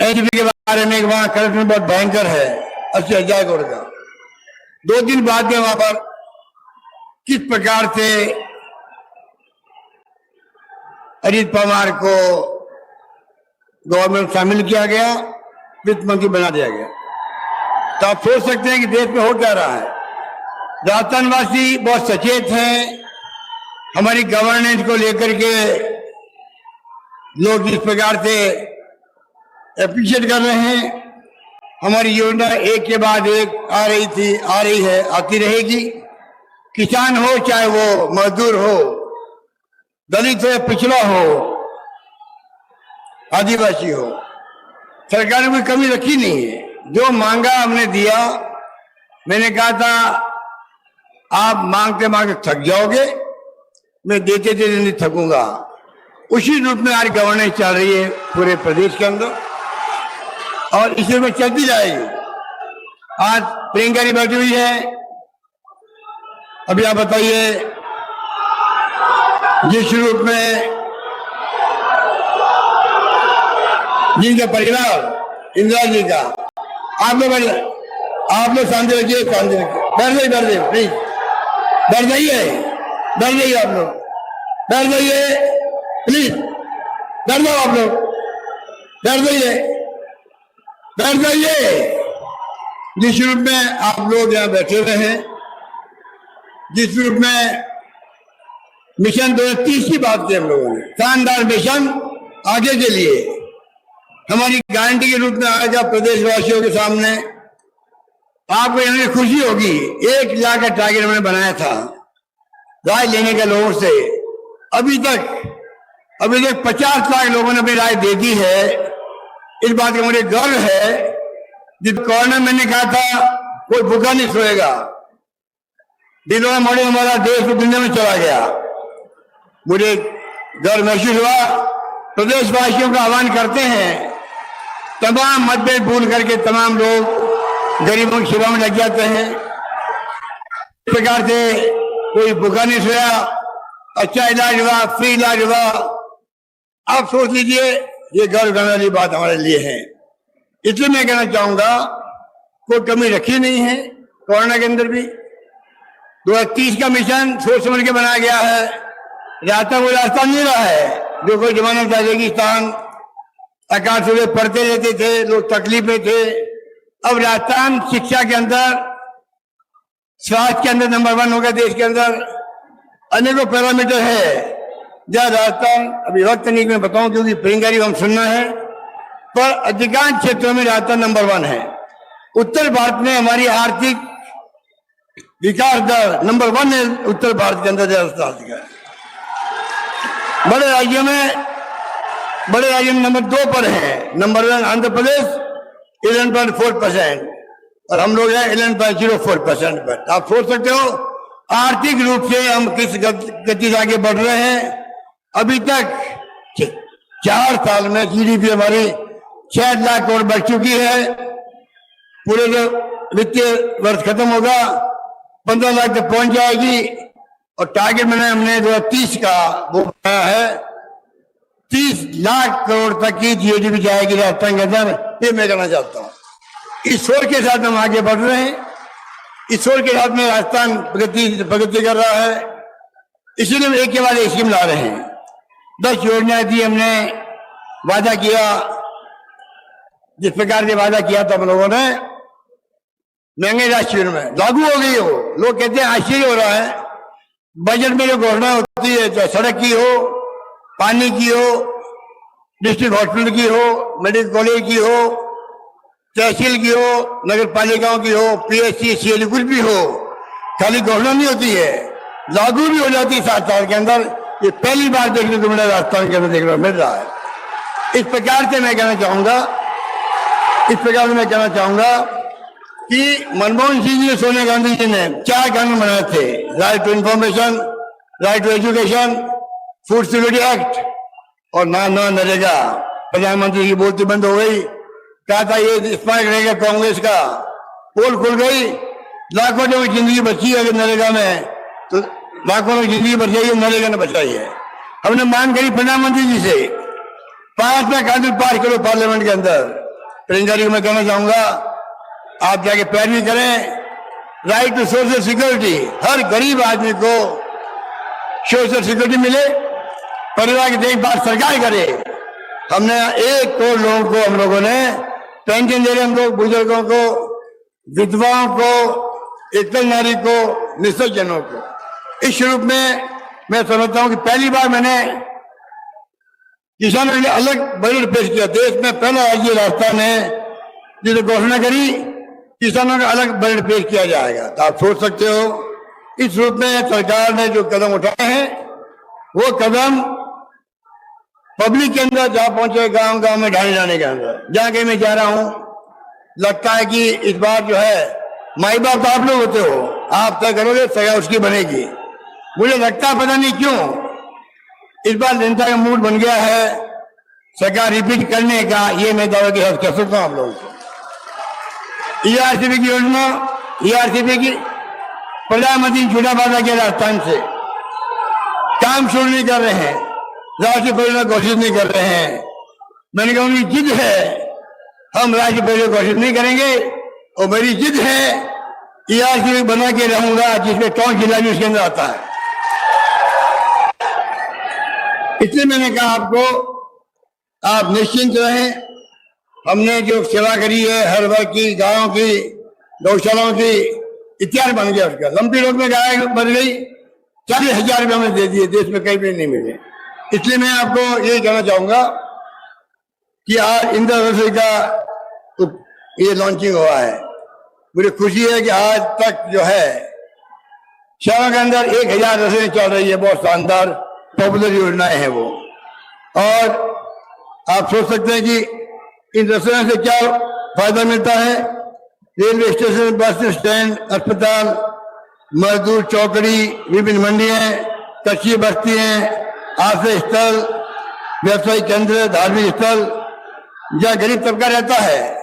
एचपी के बारे में, वहां करप्शन बहुत भयंकर है, 80,000 करोड़ का। 2 दिन बाद में वहां पर किस प्रकार से अजीत पवार को गवर्नमेंट शामिल किया गया, वित्त मंत्री बना दिया गया। तो आप सोच सकते हैं कि देश में हो क्या रहा है। राजस्थानवासी बहुत सचेत हैं। हमारी गवर्नेंस को लेकर के लोग इस प्रकार से एप्रिशिएट कर रहे हैं। हमारी योजना एक के बाद एक आ रही थी, आ रही है, आती रहेगी। किसान हो, चाहे वो मजदूर हो, दलित हो, पिछड़ा हो, आदिवासी हो, सरकार ने कोई कमी रखी नहीं है। जो मांगा हमने दिया। मैंने कहा था आप मांगते मांगते थक जाओगे, मैं देते देते नहीं थकूंगा। उसी रूप में आज गवर्नेंस चल रही है पूरे प्रदेश के अंदर, और इसी में चलती जाएगी। आज प्रियंका जी बैठी हुई है। अभी आप बताइए, जिस रूप में जिनका परिवार, इंदिरा जी का, आप लोग शांति रखिए, शांति रखिए, बैठ जाइए प्लीज, बैठ जाइए आप लोग, बैठ जाइए प्लीज, बैठ जाओ आप लोग, बैठ जाइए। जिस रूप में आप लोग यहाँ बैठे हुए हैं, जिस रूप में मिशन 2030 की बात की हम लोगों ने, शानदार मिशन आगे के लिए हमारी गारंटी के रूप में आएगा प्रदेशवासियों के सामने। आपको यहाँ खुशी होगी। 1 लाख का टारगेट हमने बनाया था राय लेने के लोगों से। अभी तक 50 लाख लोगों ने अपनी राय दे दी है। इस बात का मुझे गर्व है। जिस कोरोना मैंने कहा था कोई भूखा नहीं सोएगा, दिनों में मॉडल हमारा देश दुनिया में चला गया। मुझे गर्व महसूस हुआ। प्रदेशवासियों का आह्वान करते हैं, तमाम मतभेद भूल करके तमाम लोग गरीबों की सेवा में लग जाते हैं। इस प्रकार से कोई भूखा नहीं सोया, अच्छा इलाज हुआ, फ्री इलाज हुआ। आप सोच लीजिए, ये गर्व करने वाली बात हमारे लिए है। इसलिए मैं कहना चाहूंगा, कोई कमी रखी नहीं है कोरोना के अंदर भी। 2030 का मिशन सोच समझ के बनाया गया है। रास्ता कोई रास्ता नहीं रहा है जो कोई जमाना था रेगिस्तान, आकाश में पढ़ते रहते थे लोग, तकलीफ में थे, अब राजस्थान शिक्षा के अंदर, स्वास्थ्य के अंदर नंबर 1 होगा देश के अंदर। अनेकों पैरामीटर है जहाँ राजस्थान, अभी वक्त नहीं मैं बताऊं क्योंकि प्रियंका जी को हम सुनना है, पर अधिकांश क्षेत्रों में राजस्थान नंबर 1 है। उत्तर भारत में हमारी आर्थिक विकास दर नंबर 1 है, उत्तर भारत के अंदर राजस्थान का। बड़े राज्यों में नंबर 2 पर है। नंबर 1 आंध्र प्रदेश 11.4% और हम लोग हैं 11.04% पर। आप सोच सकते हो आर्थिक रूप से हम किस गति से आगे बढ़ रहे हैं। अभी तक 4 साल में जीडीपी हमारी 6 लाख करोड़ बढ़ चुकी है। पूरे जो वित्तीय वर्ष खत्म होगा 15 लाख तक पहुंच जाएगी और टारगेट हमने 2030 का वो बनाया है 30 लाख करोड़ तक की जीडीपी जाएगी राजस्थान के अंदर। ये मैं कहना चाहता हूँ। इस सोच के साथ हम आगे बढ़ रहे हैं। इस सोच के साथ में राजस्थान प्रगति कर रहा है। इसीलिए हम एक के बाद एक स्कीम ला रहे हैं। 10 योजनाएं थी, हमने वादा किया, जिस प्रकार से वादा किया था हम लोगों ने, महंगे राशि में लागू हो गई हो। लोग कहते हैं आश्चर्य हो रहा है। बजट में जो घोषणा होती है, चाहे सड़क की हो, पानी की हो, डिस्ट्रिक्ट हॉस्पिटल की हो, मेडिकल कॉलेज की हो, तहसील की हो, नगर पालिकाओं की हो, पीएचसी सीएल कुछ भी हो, खाली घोषणा नहीं होती है, लागू भी हो जाती है 7 साल के अंदर। ये पहली बार देखने को मिला, राजस्थान के अंदर देखने को मिल रहा है। इस प्रकार से मैं कहना चाहूंगा कि मनमोहन सिंह जी, सोनिया गांधी जी ने 4 कानून बनाए थे। Right to information, right to education, food security act और नरेगा। प्रधानमंत्री की बोलती बंद हो गई। कहा था ये स्मारक रहेगा कांग्रेस का, पोल खुल गई। लाखों लोगों की जिंदगी बची है नरेगा में, तो लाखों लोगों की जिंदगी बच गई है, नरेगा ने बचाई है। हमने मांग करी प्रधानमंत्री जी से 5वां कानून पास करो पार्लियामेंट के अंदर। प्रियंका जी को मैं कहना चाहूंगा आप जाके पैरवी करें। राइट टू सोशल सिक्योरिटी, हर गरीब आदमी को सोशल सिक्योरिटी मिले, परिवार की देखभाल सरकार करे। हमने 1 करोड़ लोगों को हम लोगों ने पेंशन दे रहे, हम लोग बुजुर्गों को, विधवाओं को, एकल नारी को, निःसज्जनों को। इस रूप में मैं समझता हूं कि पहली बार मैंने किसानों के लिए अलग बजट पेश किया। देश में पहला राज्य राजस्थान है जिसे घोषणा करी किसानों का अलग बजट पेश किया जाएगा। तो आप सोच सकते हो इस रूप में सरकार ने जो कदम उठाए हैं वो कदम पब्लिक के अंदर जहां पहुंचे, गांव गांव में ढाने जाने के अंदर। जहां कहीं मैं जा रहा हूं, लगता है कि इस बार जो है माई बाप आप लोग होते हो, आप तय करोगे सगा उसकी बनेगी। मुझे लगता है पता नहीं क्यों इस बार जनता का मूड बन गया है सरकार रिपीट करने का। ये मैं दावा के साथ कह सकता हूं आप लोगों को। ईआरसीपी की योजना, ईआरसीपी की प्रधानमंत्री झूठा वादा किया राजस्थान से, काम शुरू नहीं कर रहे हैं, राष्ट्रीय परियोजना घोषित नहीं कर रहे हैं। मैंने कहा उनकी जिद है हम राष्ट्रीय परियोजना घोषित नहीं करेंगे और मेरी जिद है ईआरसीपी बना के रहूंगा जिसमें कौन जिला भी उसके अंदर आता है। इसलिए मैंने कहा आपको आप निश्चिंत रहें। हमने जो सेवा करी है हर वर्ग की, गायों की, गौशालाओं की, इतिहास बन गया उसका। लंबी रोड में गाय बन गई, 40,000 रुपये हमने दे दिए, देश में कहीं भी नहीं मिले। इसलिए मैं आपको यही कहना चाहूंगा कि आज इंदिरा रसोई का ये लॉन्चिंग हुआ है। मुझे खुशी है कि आज तक जो है शहरों के अंदर 1,000 रसोई चल रही है। बहुत शानदार पॉपुलर योजनाएं हैं वो। और आप सोच सकते हैं कि इन रसोइयों से क्या फायदा मिलता है। रेलवे स्टेशन, बस स्टैंड, अस्पताल, मजदूर चौकड़ी, विभिन्न मंडियां, कच्ची बस्तियां, आश्रय स्थल, व्यवसायिक केंद्र, धार्मिक स्थल, जहाँ गरीब तबका रहता है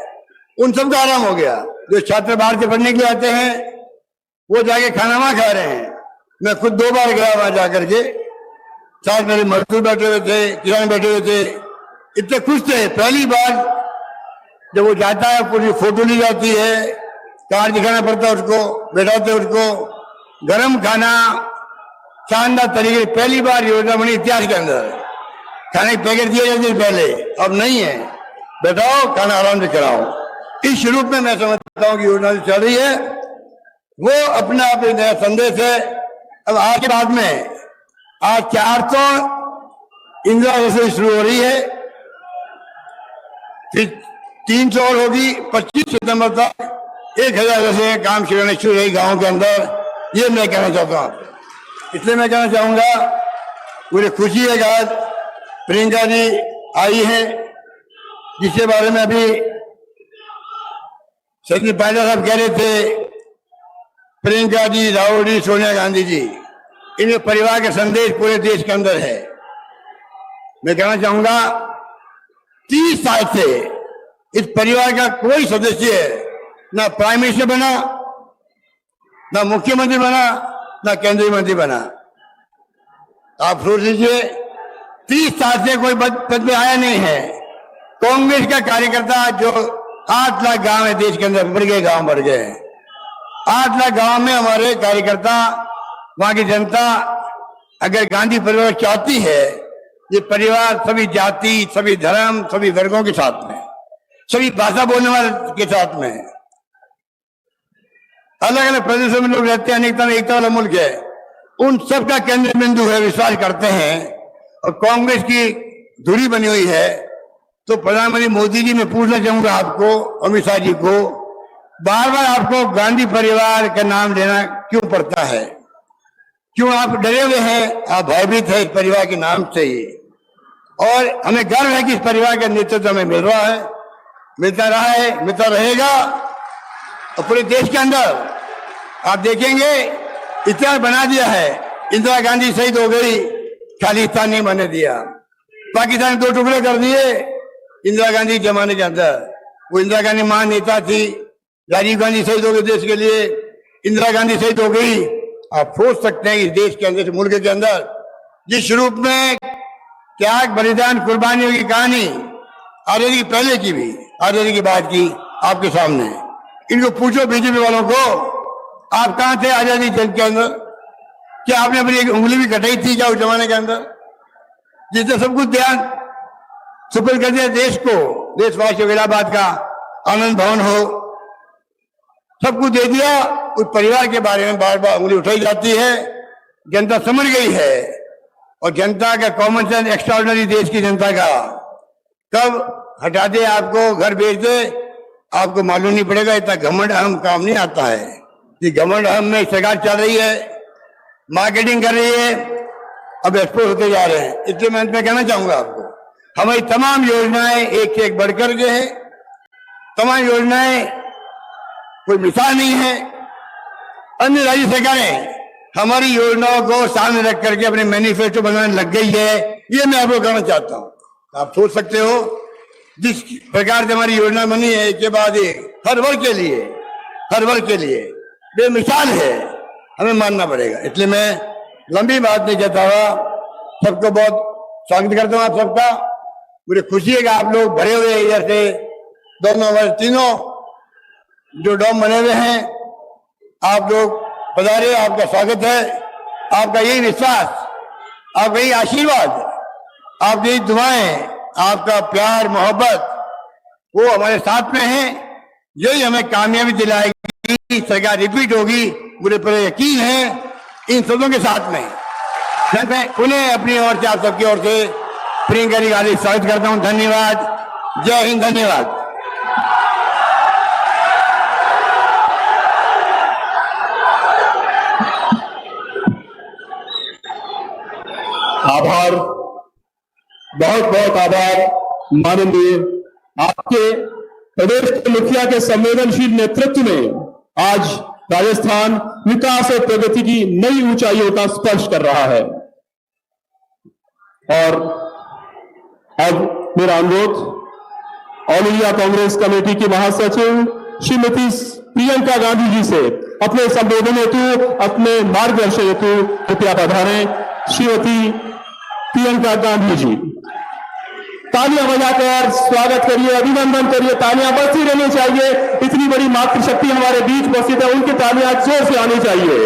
उन सबका आराम हो गया। जो छात्र बाहर से पढ़ने के लिए आते हैं वो जाके खाना वहां खा रहे हैं। मैं खुद 2 बार गया वहां जाकर के, साथ मेरे मजदूर बैठे हुए थे, किसान बैठे हुए थे, इतने खुश थे। पहली बार जब वो जाता है पूरी फोटो ली जाती है, कार्ड दिखाना पड़ता है उसको, बैठाते उसको, गरम खाना शानदार तरीके। पहली बार योजना बनी इतिहास के अंदर। खाने के पैकेट दिए जाते थे पहले, अब नहीं है। बैठाओ खाना आराम से कराओ। इस रूप में मैं समझता हूं कि योजना जो चल रही है वो अपना आप एक नया संदेश है। अब आज के बाद में आज 400 इंदिरा रसोई शुरू हो रही है, फिर 300 और होगी। 25 सितंबर तक 1000 रसोई काम शुरू होने शुरू रही गाँव के अंदर। ये मैं कहना चाहता हूँ। इसलिए मैं कहना चाहूंगा मुझे खुशी है कि आज प्रियंका जी आई है, जिसके बारे में अभी सचिन पायलट साहब कह रहे थे। प्रियंका जी, राहुल जी, सोनिया गांधी जी, इनके परिवार का संदेश पूरे देश के अंदर है। मैं कहना चाहूंगा 30 साल से इस परिवार का कोई सदस्य ना प्राइम मिनिस्टर बना, ना मुख्यमंत्री बना, ना केंद्रीय मंत्री बना। आप सोच लीजिए 30 साल से कोई पद में आया नहीं है। कांग्रेस का कार्यकर्ता जो 8 लाख गांव है देश के अंदर, बढ़ गए गांव बढ़ गए। 8 लाख गांव में हमारे कार्यकर्ता, वहां की जनता अगर गांधी परिवार चाहती है, ये परिवार सभी जाति, सभी धर्म, सभी वर्गों के साथ में, सभी भाषा बोलने वाले के साथ में, अलग अलग प्रदेशों में लोग रहते हैं, अनेकता में एकता वाला मुल्क है, उन सबका केंद्र बिंदु है, विश्वास करते हैं। और कांग्रेस की दूरी बनी हुई है। तो प्रधानमंत्री मोदी जी, मैं पूछना चाहूंगा आपको, अमित शाह जी को, बार बार आपको गांधी परिवार का नाम लेना क्यों पड़ता है? क्यों आप डरे हुए हैं? आप भयभीत है इस परिवार के नाम से ही। और हमें गर्व है कि इस परिवार का नेतृत्व हमें मिल रहा है, मिलता रहा है, मिलता रहेगा। और पूरे देश के अंदर आप देखेंगे इतिहास बना दिया है। इंदिरा गांधी शहीद हो गई, खालिस्तान नहीं बनने दिया। पाकिस्तान ने 2 टुकड़े कर दिए इंदिरा गांधी के जमाने के अंदर। वो इंदिरा गांधी महान नेता थी। राजीव गांधी शहीद हो गए देश के लिए, इंदिरा गांधी शहीद हो गई। आप सोच सकते हैं इस देश के अंदर, इस मुल्क के अंदर जिस रूप में त्याग, बलिदान, कुर्बानियों की कहानी आजादी की पहले की भी, आजादी की बाद की आपके सामने। इनको पूछो बीजेपी वालों को, आप कहां थे आजादी जंग के अंदर? क्या आपने अपनी एक उंगली भी कटाई थी क्या उस जमाने के अंदर? जिसने सब कुछ ध्यान सुपुर्द कर दिया देश को, देशवासियों, इलाहाबाद का आनंद भवन हो, सब कुछ दे दिया। उस परिवार के बारे में बार बार उंगली उठाई जाती है। जनता समझ गई है। और जनता का कॉमन सेंस एक्स्ट्राऑर्डिनरी, देश की जनता का, कब हटा दे आपको, घर भेज दे, आपको मालूम नहीं पड़ेगा। इतना घमंड अहम काम नहीं आता है। ये घमंड अहम में सरकार चल रही है, मार्केटिंग कर रही है, अब एक्सपोज होते जा रहे हैं। इसलिए मैं कहना चाहूंगा आपको, हमारी तमाम योजनाएं एक से एक बढ़कर के है। तमाम योजनाएं कोई मिसाल नहीं है। अन्य राज्य सरकारें हमारी योजनाओं को सामने रख करके अपने मैनिफेस्टो बनाने लग गई है। ये मैं आपको कहना चाहता हूं। आप सोच सकते हो जिस प्रकार से हमारी योजना बनी है, एक के बाद एक, हर वर्ग के लिए, हर वर्ग के लिए बेमिसाल है। हमें मानना पड़ेगा। इसलिए मैं लंबी बात नहीं कहता हुआ सबको बहुत स्वागत करता हूं आप सबका। मुझे खुशी है कि आप लोग भरे हुए इधर से दोनों वर्ष, तीनों जो डॉम बने हुए हैं, आप लोग पधारे, आपका स्वागत है। आपका यही विश्वास, आपका यही आशीर्वाद, आपकी यही दुआएं, आपका प्यार, मोहब्बत, वो हमारे साथ में है। यही हमें कामयाबी दिलाएगी। सरकार रिपीट होगी, मुझे पूरा यकीन है इन सबों के साथ में। मैं उन्हें अपनी ओर से, आप सबकी ओर से प्रियंका जी का स्वागत करता हूं। धन्यवाद। जय हिंद। धन्यवाद। आभार, बहुत बहुत आभार माननीय आपके प्रदेश के मुखिया के संवेदनशील नेतृत्व में आज राजस्थान विकास और प्रगति की नई ऊंचाइयों का स्पर्श कर रहा है। और अब मेरा अनुरोध ऑल इंडिया कांग्रेस कमेटी की महासचिव श्रीमती प्रियंका गांधी जी से अपने संबोधन हेतु, अपने मार्गदर्शन हेतु कृपया पधारें। श्रीमती प्रियंका गांधी जी, तालियां बजाकर स्वागत करिए, अभिनंदन करिए। तालियां बजती रहनी चाहिए। इतनी बड़ी मातृशक्ति हमारे बीच उपस्थित है, उनकी तालियां जोर से आनी चाहिए।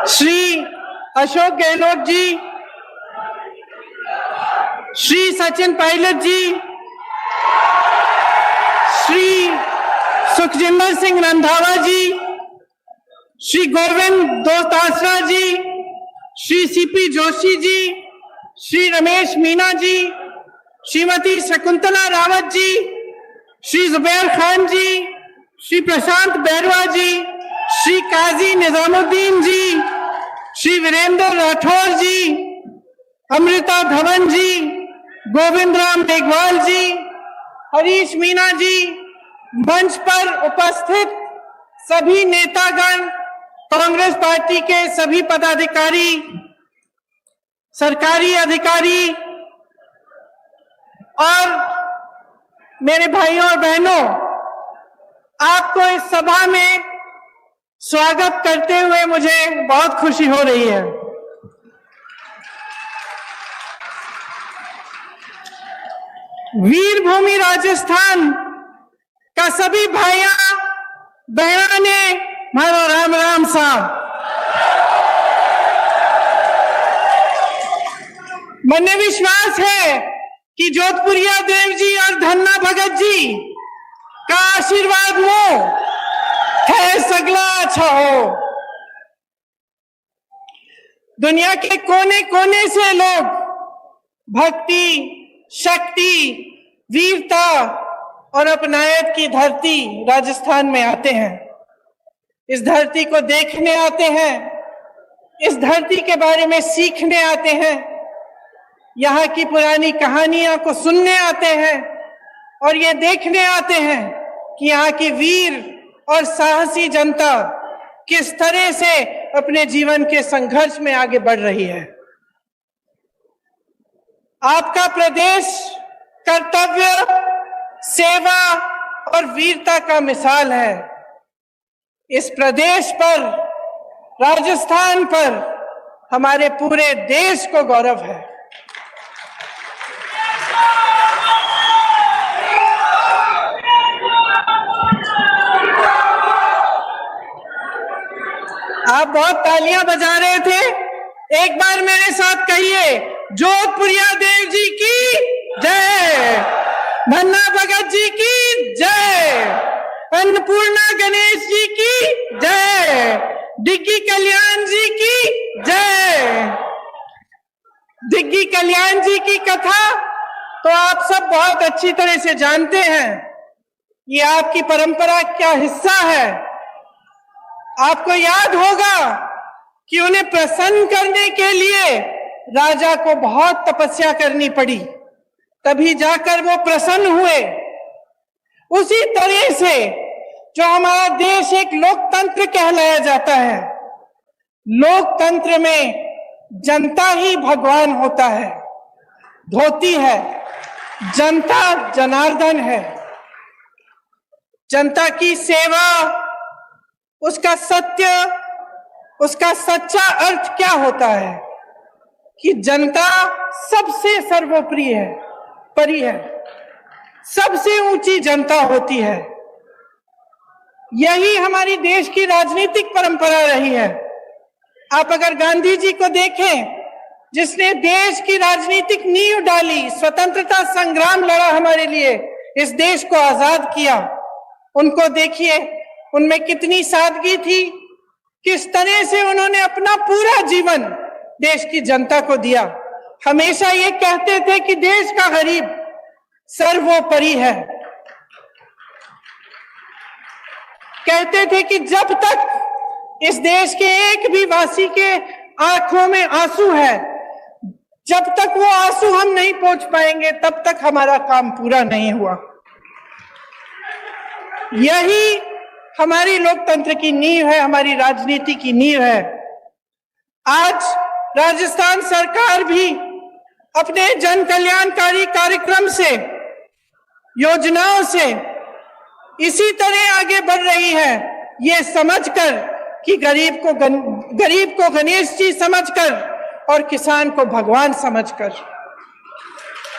श्री अशोक गहलोत जी, श्री सचिन पायलट जी, श्री सुखजिंदर सिंह रंधावा जी, श्री गोविंद दोतासरा जी, श्री सीपी जोशी जी, श्री रमेश मीना जी, श्रीमती शकुंतला रावत जी, श्री जुबैर खान जी, श्री प्रशांत बैरवा जी, श्री काजी निजामुद्दीन जी, श्री वीरेंद्र राठौर जी, अमृता धवन जी, गोविंद राम मेघवाल जी, हरीश मीना जी, मंच पर उपस्थित सभी नेतागण, कांग्रेस पार्टी के सभी पदाधिकारी, सरकारी अधिकारी और मेरे भाइयों और बहनों, आपको इस सभा में स्वागत करते हुए मुझे बहुत खुशी हो रही है। वीरभूमि राजस्थान का सभी भाइयों बहनों ने मारो राम राम साहब। मुझे विश्वास है कि जोधपुरिया देव जी और धन्ना भगत जी का आशीर्वाद हो है सगला अच्छा हो। दुनिया के कोने कोने से लोग भक्ति, शक्ति, वीरता और अपनायत की धरती राजस्थान में आते हैं। इस धरती को देखने आते हैं, इस धरती के बारे में सीखने आते हैं, यहाँ की पुरानी कहानियों को सुनने आते हैं और ये देखने आते हैं कि यहाँ की वीर और साहसी जनता किस तरह से अपने जीवन के संघर्ष में आगे बढ़ रही है। आपका प्रदेश कर्तव्य, सेवा और वीरता का मिसाल है। इस प्रदेश पर, राजस्थान पर हमारे पूरे देश को गौरव है। आप बहुत तालियां बजा रहे थे, एक बार मेरे साथ कहिए, जोधपुरिया देव जी की जय, धन्ना भगत जी की जय, अन्नपूर्णा गणेश जी की जय, डिग्गी कल्याण जी की जय। डिग्गी कल्याण जी की कथा तो आप सब बहुत अच्छी तरह से जानते हैं। ये आपकी परंपरा का हिस्सा है। आपको याद होगा कि उन्हें प्रसन्न करने के लिए राजा को बहुत तपस्या करनी पड़ी, तभी जाकर वो प्रसन्न हुए। उसी तरह से जो हमारा देश एक लोकतंत्र कहलाया जाता है, लोकतंत्र में जनता ही भगवान होता है, धोती है, जनता जनार्दन है। जनता की सेवा, उसका सत्य, उसका सच्चा अर्थ क्या होता है कि जनता सबसे सर्वोपरि है, परि है, सबसे ऊंची जनता होती है। यही हमारी देश की राजनीतिक परंपरा रही है। आप अगर गांधी जी को देखें, जिसने देश की राजनीतिक नींव डाली, स्वतंत्रता संग्राम लड़ा हमारे लिए, इस देश को आजाद किया, उनको देखिए, उनमें कितनी सादगी थी, किस तरह से उन्होंने अपना पूरा जीवन देश की जनता को दिया। हमेशा ये कहते थे कि देश का गरीब सर्वोपरि है। कहते थे कि जब तक इस देश के एक भी वासी के आंखों में आंसू है, जब तक वो आंसू हम नहीं पहुंच पाएंगे, तब तक हमारा काम पूरा नहीं हुआ। यही हमारी लोकतंत्र की नींव है, हमारी राजनीति की नींव है। आज राजस्थान सरकार भी अपने जन कल्याणकारी कार्यक्रम से, योजनाओं से इसी तरह आगे बढ़ रही है, ये समझकर कि गरीब को गणेश जी समझकर और किसान को भगवान समझकर।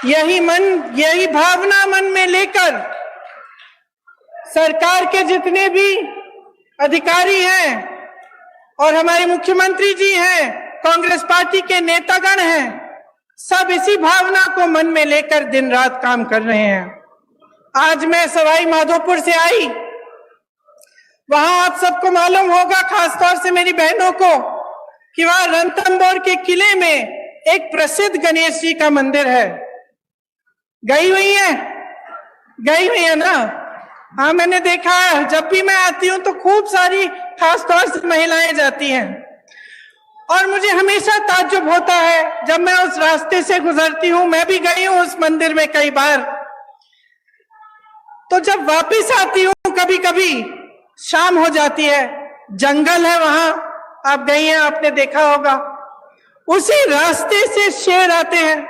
यही भावना मन में लेकर सरकार के जितने भी अधिकारी हैं और हमारे मुख्यमंत्री जी हैं, कांग्रेस पार्टी के नेतागण हैं, सब इसी भावना को मन में लेकर दिन रात काम कर रहे हैं। आज मैं सवाई माधोपुर से आई, वहां आप सबको मालूम होगा, खासतौर से मेरी बहनों को, कि वहां रणथंभौर के किले में एक प्रसिद्ध गणेश जी का मंदिर है। गई हुई है ना? हाँ, मैंने देखा है। जब भी मैं आती हूँ तो खूब सारी खासतौर से महिलाएं जाती हैं, और मुझे हमेशा ताज्जुब होता है जब मैं उस रास्ते से गुजरती हूँ। मैं भी गई हूँ उस मंदिर में कई बार। तो जब वापस आती हूँ कभी कभी शाम हो जाती है, जंगल है वहां, आप गई हैं, आपने देखा होगा। उसी रास्ते से शेर आते हैं,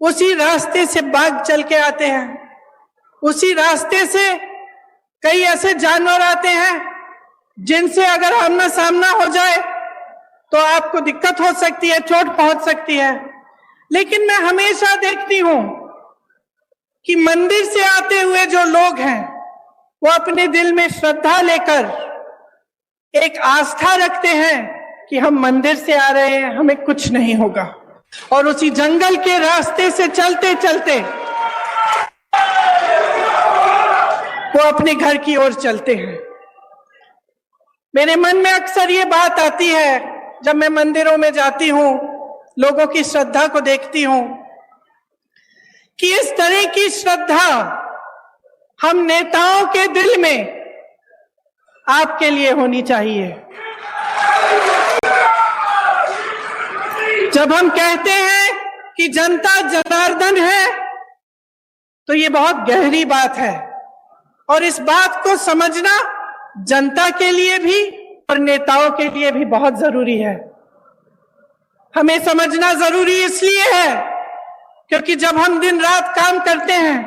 उसी रास्ते से बाघ चल के आते हैं, उसी रास्ते से कई ऐसे जानवर आते हैं जिनसे अगर आमना सामना हो जाए तो आपको दिक्कत हो सकती है, चोट पहुंच सकती है। लेकिन मैं हमेशा देखती हूं कि मंदिर से आते हुए जो लोग हैं वो अपने दिल में श्रद्धा लेकर एक आस्था रखते हैं कि हम मंदिर से आ रहे हैं, हमें कुछ नहीं होगा, और उसी जंगल के रास्ते से चलते चलते वो अपने घर की ओर चलते हैं। मेरे मन में अक्सर ये बात आती है जब मैं मंदिरों में जाती हूं, लोगों की श्रद्धा को देखती हूं, कि इस तरह की श्रद्धा हम नेताओं के दिल में आपके लिए होनी चाहिए। जब हम कहते हैं कि जनता जनार्दन है, तो ये बहुत गहरी बात है, और इस बात को समझना जनता के लिए भी और नेताओं के लिए भी बहुत जरूरी है। हमें समझना जरूरी इसलिए है क्योंकि जब हम दिन रात काम करते हैं,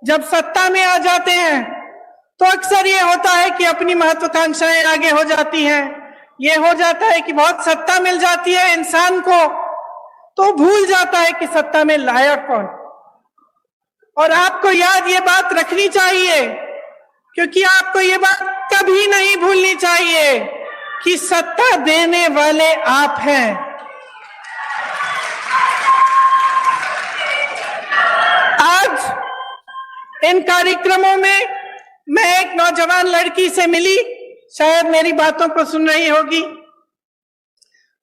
जब सत्ता में आ जाते हैं, तो अक्सर ये होता है कि अपनी महत्वाकांक्षाएं आगे हो जाती हैं। ये हो जाता है कि बहुत सत्ता मिल जाती है इंसान को, तो भूल जाता है कि सत्ता में लायक कौन। और आपको याद ये बात रखनी चाहिए, क्योंकि आपको ये बात कभी नहीं भूलनी चाहिए कि सत्ता देने वाले आप हैं। आज इन कार्यक्रमों में मैं एक नौजवान लड़की से मिली, शायद मेरी बातों को सुन रही होगी।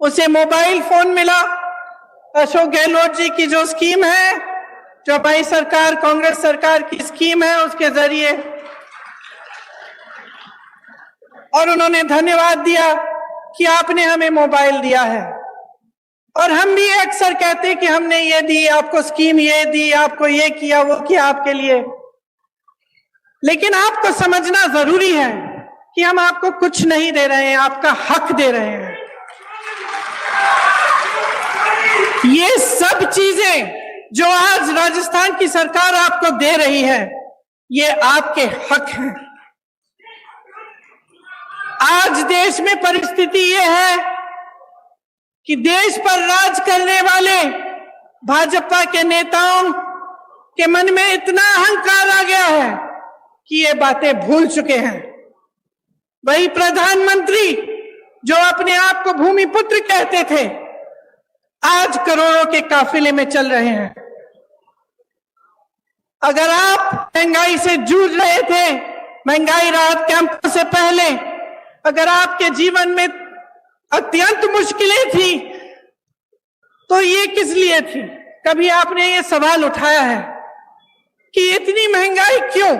उसे मोबाइल फोन मिला, अशोक गहलोत जी की जो स्कीम है, जो हमारी सरकार, कांग्रेस सरकार की स्कीम है, उसके जरिए, और उन्होंने धन्यवाद दिया कि आपने हमें मोबाइल दिया है। और हम भी अक्सर कहते हैं कि हमने ये दी, आपको स्कीम ये दी, आपको ये किया, वो किया आपके लिए। लेकिन आपको समझना जरूरी है कि हम आपको कुछ नहीं दे रहे हैं, आपका हक दे रहे हैं। ये सब चीजें जो आज राजस्थान की सरकार आपको दे रही है, ये आपके हक हैं। आज देश में परिस्थिति ये है कि देश पर राज करने वाले भाजपा के नेताओं के मन में इतना अहंकार आ गया है कि ये बातें भूल चुके हैं। वही प्रधानमंत्री जो अपने आप को भूमिपुत्र कहते थे, आज करोड़ों के काफिले में चल रहे हैं। अगर आप महंगाई से जूझ रहे थे, महंगाई राहत कैंप से पहले, अगर आपके जीवन में अत्यंत मुश्किलें थी, तो ये किस लिए थी? कभी आपने ये सवाल उठाया है कि इतनी महंगाई क्यों?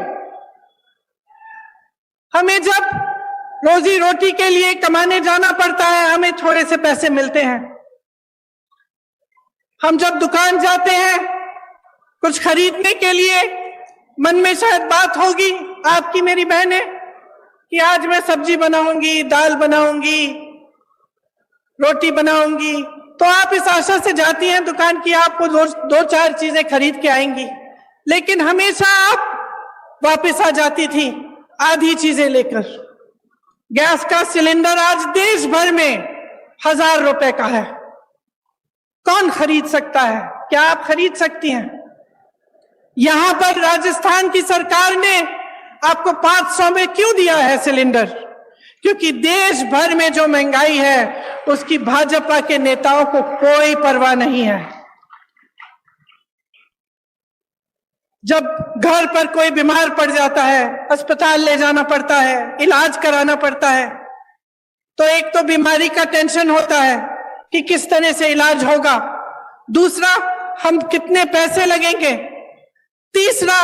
हमें जब रोजी रोटी के लिए कमाने जाना पड़ता है, हमें थोड़े से पैसे मिलते हैं। हम जब दुकान जाते हैं कुछ खरीदने के लिए, मन में शायद बात होगी आपकी, मेरी बहने, कि आज मैं सब्जी बनाऊंगी, दाल बनाऊंगी, रोटी बनाऊंगी, तो आप इस आशा से जाती हैं दुकान की आपको दो चार चीजें खरीद के आएंगी। लेकिन हमेशा आप वापस आ जाती थी आधी चीजें लेकर। गैस का सिलेंडर आज देश भर में 1000 रुपए का है। कौन खरीद सकता है? क्या आप खरीद सकती हैं? यहां पर राजस्थान की सरकार ने आपको 500 में क्यों दिया है सिलेंडर? क्योंकि देश भर में जो महंगाई है उसकी भाजपा के नेताओं को कोई परवाह नहीं है। जब घर पर कोई बीमार पड़ जाता है, अस्पताल ले जाना पड़ता है, इलाज कराना पड़ता है, तो एक तो बीमारी का टेंशन होता है कि किस तरह से इलाज होगा, दूसरा हम कितने पैसे लगेंगे, तीसरा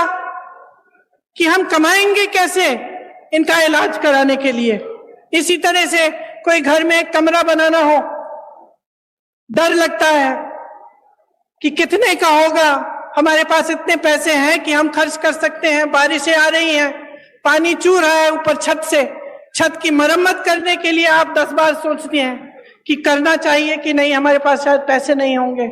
कि हम कमाएंगे कैसे इनका इलाज कराने के लिए। इसी तरह से कोई घर में एक कमरा बनाना हो, डर लगता है कि कितने का होगा, हमारे पास इतने पैसे हैं कि हम खर्च कर सकते हैं, बारिशें आ रही हैं, पानी चू रहा है ऊपर छत से, छत की मरम्मत करने के लिए आप 10 बार सोचते हैं कि करना चाहिए कि नहीं, हमारे पास शायद पैसे नहीं होंगे।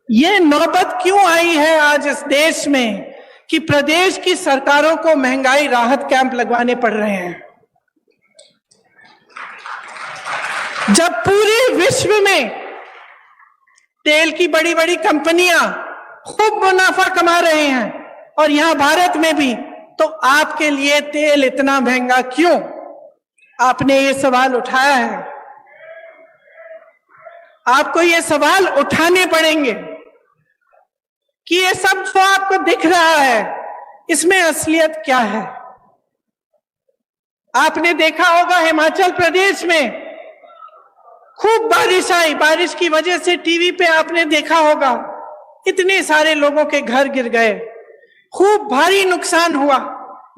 ये नौबत क्यों आई है आज इस देश में कि प्रदेश की सरकारों को महंगाई राहत कैंप लगवाने पड़ रहे हैं, जब पूरे विश्व में तेल की बड़ी बड़ी कंपनियां खूब मुनाफा कमा रहे हैं और यहां भारत में भी, तो आपके लिए तेल इतना महंगा क्यों? आपने ये सवाल उठाया है, आपको ये सवाल उठाने पड़ेंगे कि ये सब जो आपको दिख रहा है इसमें असलियत क्या है। आपने देखा होगा हिमाचल प्रदेश में खूब बारिश आई, बारिश की वजह से टीवी पे आपने देखा होगा इतने सारे लोगों के घर गिर गए, खूब भारी नुकसान हुआ,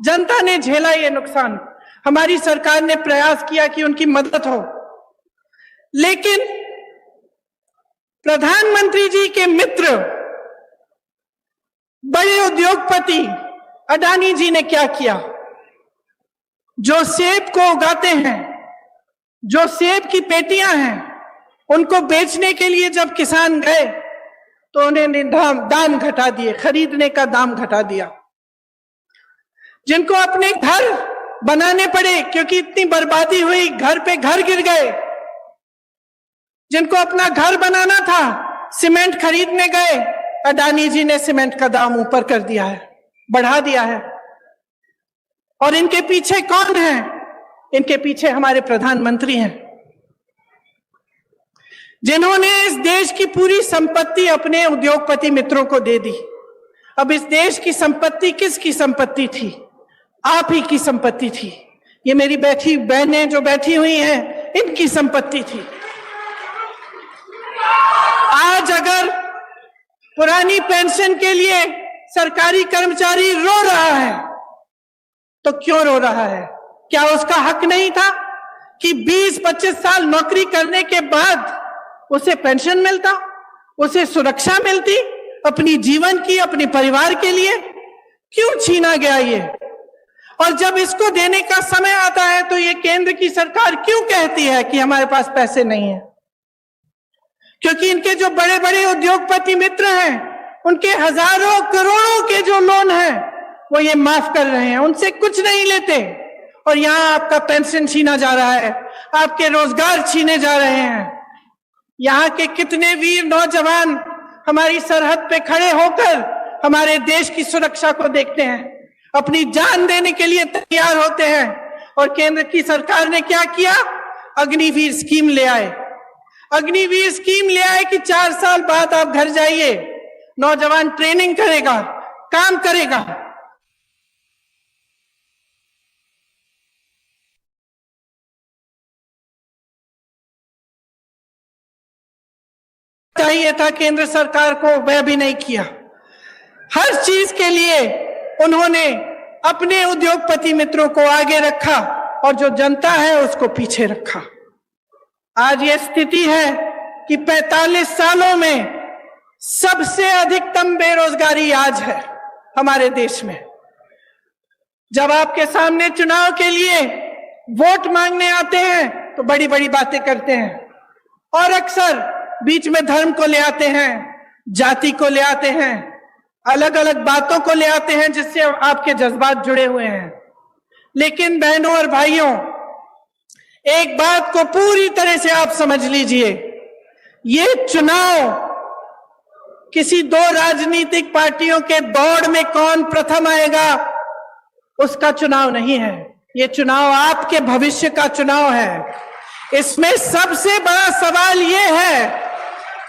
जनता ने झेला ये नुकसान। हमारी सरकार ने प्रयास किया कि उनकी मदद हो, लेकिन प्रधानमंत्री जी के मित्र बड़े उद्योगपति अडानी जी ने क्या किया? जो सेब को उगाते हैं, जो सेब की पेटियां हैं, उनको बेचने के लिए जब किसान गए तो उन्होंने दाम घटा दिए, खरीदने का दाम घटा दिया। जिनको अपने घर बनाने पड़े क्योंकि इतनी बर्बादी हुई, घर पे घर गिर गए, जिनको अपना घर बनाना था, सीमेंट खरीदने गए, अडानी जी ने सीमेंट का दाम ऊपर कर दिया है, बढ़ा दिया है। और इनके पीछे कौन है? इनके पीछे हमारे प्रधानमंत्री हैं, जिन्होंने इस देश की पूरी संपत्ति अपने उद्योगपति मित्रों को दे दी। अब इस देश की संपत्ति किसकी संपत्ति थी? आप ही की संपत्ति थी। ये मेरी बैठी बहनें जो बैठी हुई हैं, इनकी संपत्ति थी। आज अगर पुरानी पेंशन के लिए सरकारी कर्मचारी रो रहा है, तो क्यों रो रहा है? क्या उसका हक नहीं था कि 20-25 साल नौकरी करने के बाद उसे पेंशन मिलता, उसे सुरक्षा मिलती अपनी जीवन की, अपने परिवार के लिए? क्यों छीना गया ये? और जब इसको देने का समय आता है तो ये केंद्र की सरकार क्यों कहती है कि हमारे पास पैसे नहीं है? क्योंकि इनके जो बड़े बड़े उद्योगपति मित्र हैं, उनके हजारों करोड़ों के जो लोन हैं, वो ये माफ कर रहे हैं, उनसे कुछ नहीं लेते। और यहां आपका पेंशन छीना जा रहा है, आपके रोजगार छीने जा रहे हैं। यहाँ के कितने वीर नौजवान हमारी सरहद पे खड़े होकर हमारे देश की सुरक्षा को देखते हैं, अपनी जान देने के लिए तैयार होते हैं। और केंद्र की सरकार ने क्या किया? अग्निवीर स्कीम ले आए। अग्निवीर स्कीम ले आए कि 4 साल बाद आप घर जाइए, नौजवान ट्रेनिंग करेगा, काम करेगा। चाहिए था केंद्र सरकार को, वह भी नहीं किया। हर चीज के लिए उन्होंने अपने उद्योगपति मित्रों को आगे रखा और जो जनता है उसको पीछे रखा। आज ये स्थिति है कि 45 सालों में सबसे अधिकतम बेरोजगारी आज है हमारे देश में। जब आपके सामने चुनाव के लिए वोट मांगने आते हैं तो बड़ी बड़ी बातें करते हैं और अक्सर बीच में धर्म को ले आते हैं, जाति को ले आते हैं, अलग अलग बातों को ले आते हैं जिससे आपके जज्बात जुड़े हुए हैं। लेकिन बहनों और भाइयों, एक बात को पूरी तरह से आप समझ लीजिए, ये चुनाव किसी 2 राजनीतिक पार्टियों के दौड़ में कौन प्रथम आएगा उसका चुनाव नहीं है। ये चुनाव आपके भविष्य का चुनाव है। इसमें सबसे बड़ा सवाल ये है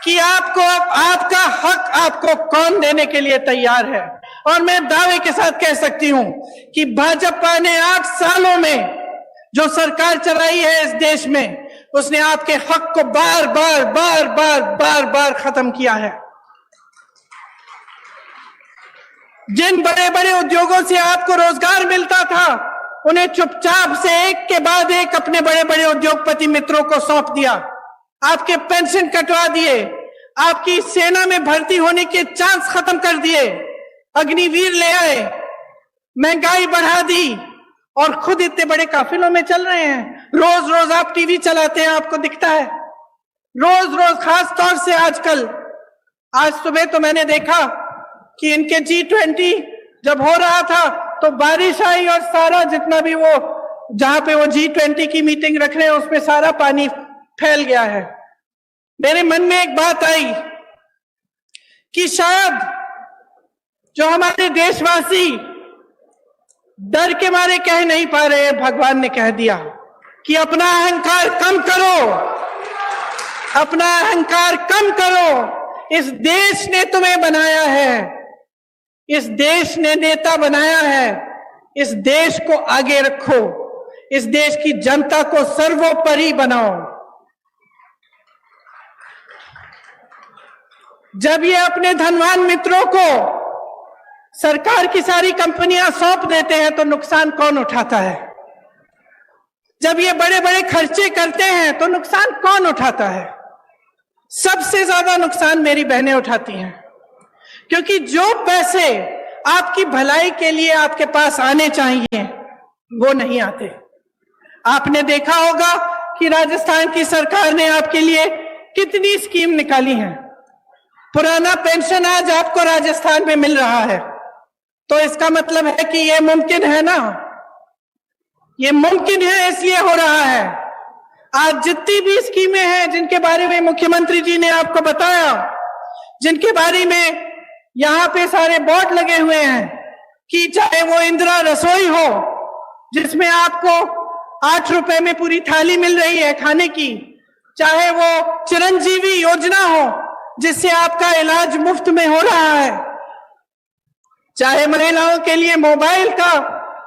कि आपको आपका हक आपको कौन देने के लिए तैयार है। और मैं दावे के साथ कह सकती हूं कि भाजपा ने 8 सालों में जो सरकार चलाई है इस देश में, उसने आपके हक को बार बार खत्म किया है। जिन बड़े बड़े उद्योगों से आपको रोजगार मिलता था, उन्हें चुपचाप से एक के बाद एक अपने बड़े बड़े उद्योगपति मित्रों को सौंप दिया। आपके पेंशन कटवा दिए, आपकी सेना में भर्ती होने के चांस खत्म कर दिए, अग्निवीर ले आए, महंगाई बढ़ा दी और खुद इतने बड़े काफिलों में चल रहे हैं। रोज रोज आप टीवी चलाते हैं, आपको दिखता है रोज रोज, खास तौर से आजकल। आज सुबह तो मैंने देखा कि इनके G20 जब हो रहा था तो बारिश आई और सारा जितना भी वो जहां पे वो G20 की मीटिंग रख रहे हैं उसमें सारा पानी फैल गया है। मेरे मन में एक बात आई कि शायद जो हमारे देशवासी डर के मारे कह नहीं पा रहे हैं, भगवान ने कह दिया कि अपना अहंकार कम करो, अपना अहंकार कम करो। इस देश ने तुम्हें बनाया है, इस देश ने नेता बनाया है, इस देश को आगे रखो, इस देश की जनता को सर्वोपरि बनाओ। जब ये अपने धनवान मित्रों को सरकार की सारी कंपनियां सौंप देते हैं तो नुकसान कौन उठाता है? जब ये बड़े बड़े खर्चे करते हैं तो नुकसान कौन उठाता है? सबसे ज्यादा नुकसान मेरी बहनें उठाती हैं, क्योंकि जो पैसे आपकी भलाई के लिए आपके पास आने चाहिए वो नहीं आते। आपने देखा होगा कि राजस्थान की सरकार ने आपके लिए कितनी स्कीम निकाली है। पुराना पेंशन आज आपको राजस्थान में मिल रहा है, तो इसका मतलब है कि ये मुमकिन है ना, ये मुमकिन है इसलिए हो रहा है। आज जितनी भी स्कीमें हैं जिनके बारे में मुख्यमंत्री जी ने आपको बताया, जिनके बारे में यहाँ पे सारे बोर्ड लगे हुए हैं, कि चाहे वो इंदिरा रसोई हो जिसमें आपको 8 रुपए में पूरी थाली मिल रही है खाने की, चाहे वो चिरंजीवी योजना हो जिससे आपका इलाज मुफ्त में हो रहा है, चाहे महिलाओं के लिए मोबाइल का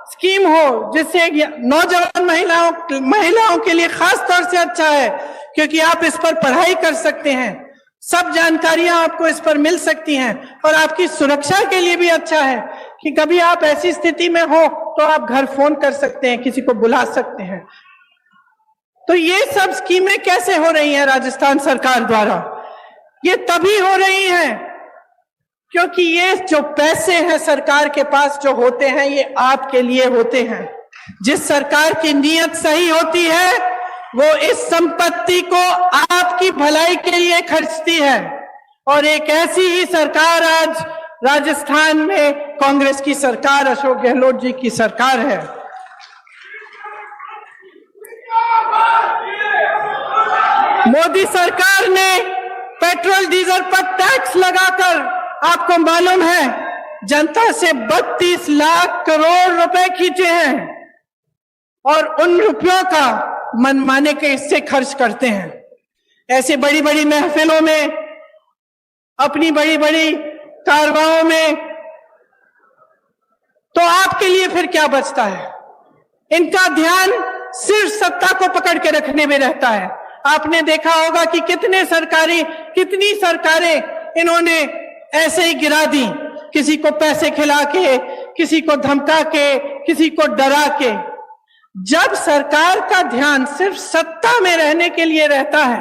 स्कीम हो जिससे नौजवान महिलाओं के लिए खास तौर से अच्छा है क्योंकि आप इस पर पढ़ाई कर सकते हैं, सब जानकारियां आपको इस पर मिल सकती हैं, और आपकी सुरक्षा के लिए भी अच्छा है कि कभी आप ऐसी स्थिति में हो तो आप घर फोन कर सकते हैं, किसी को बुला सकते हैं। तो ये सब स्कीमें कैसे हो रही हैं राजस्थान सरकार द्वारा? ये तभी हो रही हैं क्योंकि ये जो पैसे हैं सरकार के पास जो होते हैं ये आपके लिए होते हैं। जिस सरकार की नीयत सही होती है वो इस संपत्ति को आपकी भलाई के लिए खर्चती है, और एक ऐसी ही सरकार आज राजस्थान में कांग्रेस की सरकार, अशोक गहलोत जी की सरकार है। मोदी सरकार ने पेट्रोल डीजल पर टैक्स लगाकर, आपको मालूम है, जनता से 32 लाख करोड़ रुपए खींचे हैं, और उन रुपयों का मनमाने के हिस्से खर्च करते हैं। ऐसे बड़ी बड़ी महफिलों में, अपनी बड़ी बड़ी कारवाओं में, तो आपके लिए फिर क्या बचता है? इनका ध्यान सिर्फ सत्ता को पकड़ के रखने में रहता है। आपने देखा होगा कि कितनी सरकारें इन्होंने ऐसे ही गिरा दी, किसी को पैसे खिला के, किसी को धमका के, किसी को डरा के। जब सरकार का ध्यान सिर्फ सत्ता में रहने के लिए रहता है,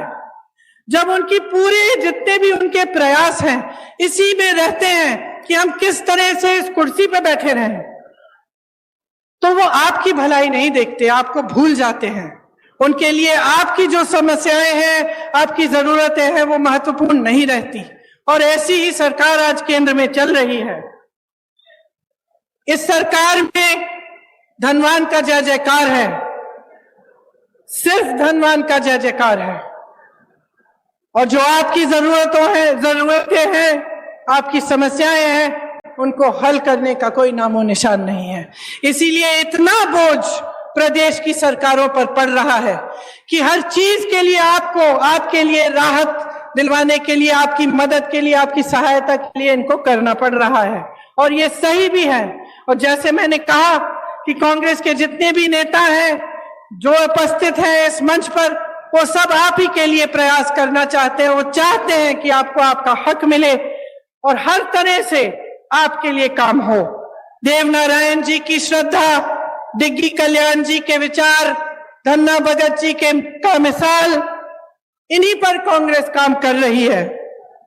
जब उनकी पूरे जितने भी उनके प्रयास हैं इसी में रहते हैं कि हम किस तरह से इस कुर्सी पे बैठे रहें, तो वो आपकी भलाई नहीं देखते, आपको भूल जाते हैं। उनके लिए आपकी जो समस्याएं हैं, आपकी जरूरतें हैं, वो महत्वपूर्ण नहीं रहती। और ऐसी ही सरकार आज केंद्र में चल रही है। इस सरकार में धनवान का जय जयकार है, सिर्फ धनवान का जय जयकार है, और जो आपकी जरूरतें हैं, आपकी समस्याएं हैं, उनको हल करने का कोई नामो निशान नहीं है। इसीलिए इतना बोझ प्रदेश की सरकारों पर पड़ रहा है कि हर चीज के लिए आपको, आपके लिए राहत दिलवाने के लिए, आपकी मदद के लिए, आपकी सहायता के लिए इनको करना पड़ रहा है और ये सही भी है। और जैसे मैंने कहा कि कांग्रेस के जितने भी नेता हैं जो उपस्थित हैं इस मंच पर, वो सब आप ही के लिए प्रयास करना चाहते हैं। वो चाहते हैं कि आपको आपका हक मिले और हर तरह से आपके लिए काम हो। देवनारायण जी की श्रद्धा, डिग्गी कल्याण जी के विचार, धन्ना भगत जी का मिसाल, इन्हीं पर कांग्रेस काम कर रही है।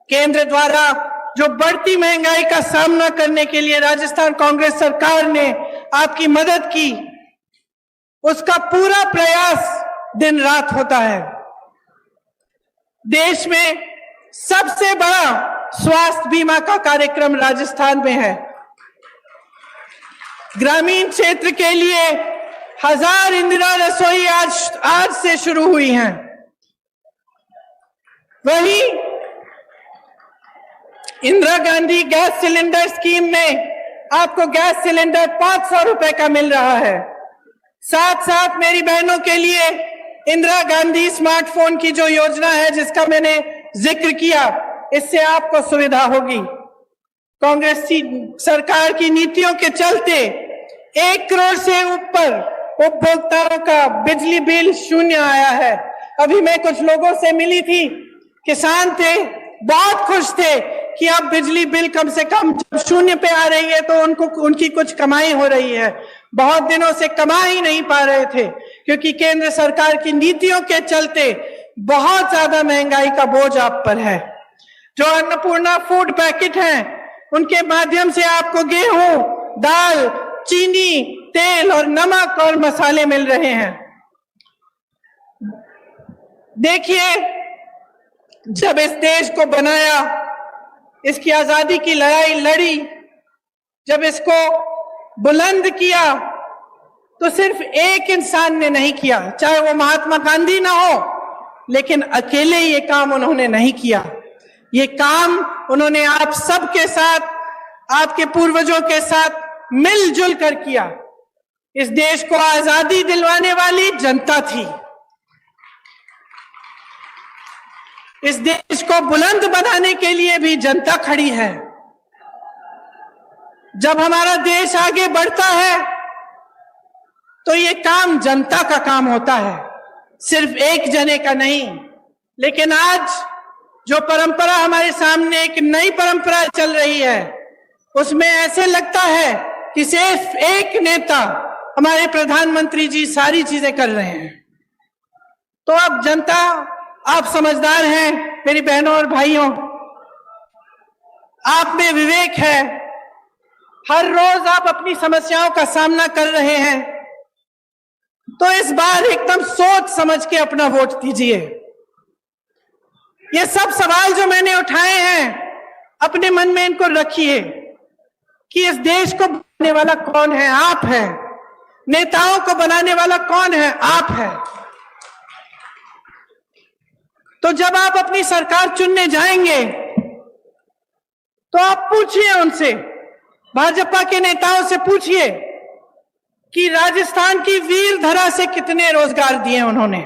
केंद्र द्वारा जो बढ़ती महंगाई का सामना करने के लिए राजस्थान कांग्रेस सरकार ने आपकी मदद की, उसका पूरा प्रयास दिन रात होता है। देश में सबसे बड़ा स्वास्थ्य बीमा का कार्यक्रम राजस्थान में है। ग्रामीण क्षेत्र के लिए 1000 इंदिरा रसोई आज से शुरू हुई हैं। वहीं Indira Gandhi gas cylinder scheme में आपको गैस सिलेंडर 500 रुपए का मिल रहा है। साथ साथ मेरी बहनों के लिए इंदिरा गांधी स्मार्टफोन की जो योजना है जिसका मैंने जिक्र किया, इससे आपको सुविधा होगी। कांग्रेस सरकार की नीतियों के चलते 1 करोड़ से ऊपर उपभोक्ताओं का बिजली बिल शून्य आया है। अभी मैं कुछ लोगों से मिली थी, किसान थे, बहुत खुश थे कि अब बिजली बिल कम से कम जब शून्य पे आ रही है तो उनकी कुछ कमाई हो रही है। बहुत दिनों से कमा ही नहीं पा रहे थे क्योंकि केंद्र सरकार की नीतियों के चलते बहुत ज्यादा महंगाई का बोझ आप पर है। जो अन्नपूर्णा फूड पैकेट हैं, उनके माध्यम से आपको गेहूं, दाल, चीनी, तेल और नमक और मसाले मिल रहे हैं। देखिए, जब इस देश को बनाया, इसकी आजादी की लड़ाई लड़ी, जब इसको बुलंद किया, तो सिर्फ एक इंसान ने नहीं किया, चाहे वो महात्मा गांधी ना हो, लेकिन अकेले ये काम उन्होंने नहीं किया। ये काम उन्होंने आप सबके साथ, आपके पूर्वजों के साथ मिलजुल कर किया। इस देश को आजादी दिलवाने वाली जनता थी। इस देश को बुलंद बनाने के लिए भी जनता खड़ी है। जब हमारा देश आगे बढ़ता है तो ये काम जनता का काम होता है, सिर्फ एक जने का नहीं। लेकिन आज जो परंपरा हमारे सामने, एक नई परंपरा चल रही है, उसमें ऐसे लगता है कि सिर्फ एक नेता, हमारे प्रधानमंत्री जी, सारी चीजें कर रहे हैं। तो अब जनता, आप समझदार हैं मेरी बहनों और भाइयों, आप में विवेक है, हर रोज आप अपनी समस्याओं का सामना कर रहे हैं, तो इस बार एकदम सोच समझ के अपना वोट दीजिए। ये सब सवाल जो मैंने उठाए हैं, अपने मन में इनको रखिए कि इस देश को बनाने वाला कौन है? आप हैं। नेताओं को बनाने वाला कौन है? आप हैं। तो जब आप अपनी सरकार चुनने जाएंगे तो आप पूछिए उनसे, भाजपा के नेताओं से पूछिए कि राजस्थान की वीर धरा से कितने रोजगार दिए उन्होंने।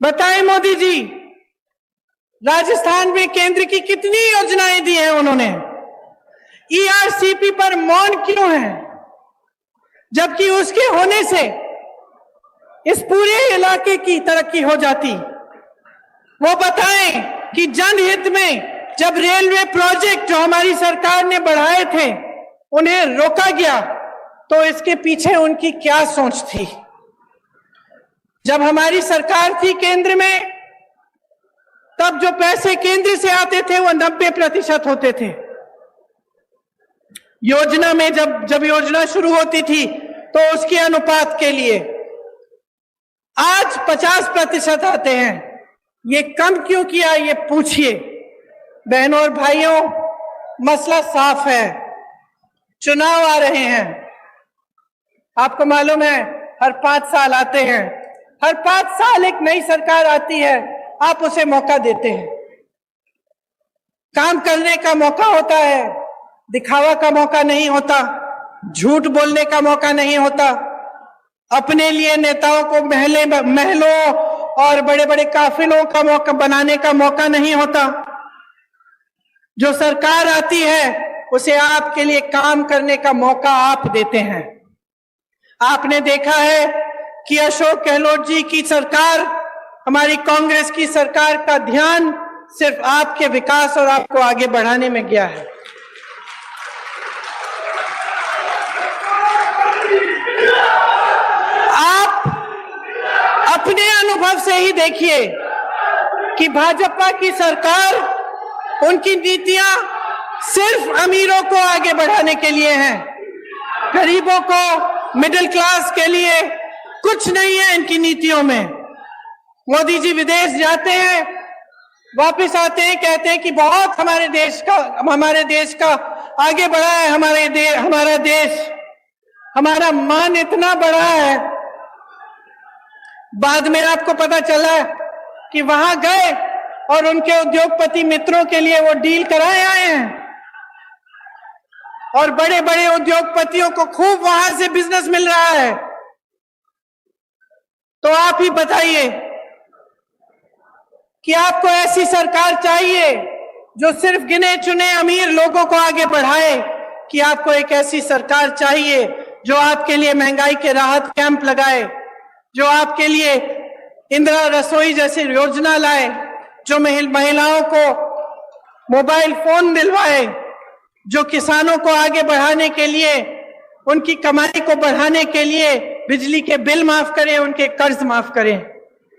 बताएं मोदी जी, राजस्थान में केंद्र की कितनी योजनाएं दी हैं उन्होंने। ईआरसीपी पर मौन क्यों है, जबकि उसके होने से इस पूरे इलाके की तरक्की हो जाती। वो बताएं कि जनहित में जब रेलवे प्रोजेक्ट जो हमारी सरकार ने बढ़ाए थे उन्हें रोका गया तो इसके पीछे उनकी क्या सोच थी। जब हमारी सरकार थी केंद्र में, तब जो पैसे केंद्र से आते थे वो 90% होते थे। योजना में जब योजना शुरू होती थी तो उसके अनुपात के लिए आज 50% आते हैं। ये कम क्यों किया, ये पूछिए। बहनों और भाइयों, मसला साफ है, चुनाव आ रहे हैं। आपको मालूम है हर 5 साल आते हैं, हर 5 साल एक नई सरकार आती है, आप उसे मौका देते हैं। काम करने का मौका होता है, दिखावा का मौका नहीं होता, झूठ बोलने का मौका नहीं होता। अपने लिए नेताओं को महलों और बड़े बड़े काफिलों का मौका बनाने का मौका नहीं होता। जो सरकार आती है उसे आपके लिए काम करने का मौका आप देते हैं। आपने देखा है कि अशोक गहलोत जी की सरकार, हमारी कांग्रेस की सरकार का ध्यान सिर्फ आपके विकास और आपको आगे बढ़ाने में गया है। आप अपने अनुभव से ही देखिए कि भाजपा की सरकार, उनकी नीतियां सिर्फ अमीरों को आगे बढ़ाने के लिए हैं, गरीबों को, मिडिल क्लास के लिए कुछ नहीं है इनकी नीतियों में। मोदी जी विदेश जाते हैं, वापस आते हैं, कहते हैं कि बहुत हमारे देश का आगे बढ़ा है हमारा देश, हमारा मान इतना बड़ा है। बाद में आपको पता चला कि वहां गए और उनके उद्योगपति मित्रों के लिए वो डील कराए आए हैं और बड़े बड़े उद्योगपतियों को खूब वहां से बिजनेस मिल रहा है। तो आप ही बताइए कि आपको ऐसी सरकार चाहिए जो सिर्फ गिने चुने अमीर लोगों को आगे बढ़ाए, कि आपको एक ऐसी सरकार चाहिए जो आपके लिए महंगाई के राहत कैंप लगाए, जो आपके लिए इंदिरा रसोई जैसी योजना लाए, जो महिलाओं को मोबाइल फोन दिलवाए, जो किसानों को आगे बढ़ाने के लिए, उनकी कमाई को बढ़ाने के लिए बिजली के बिल माफ करें, उनके कर्ज माफ करें।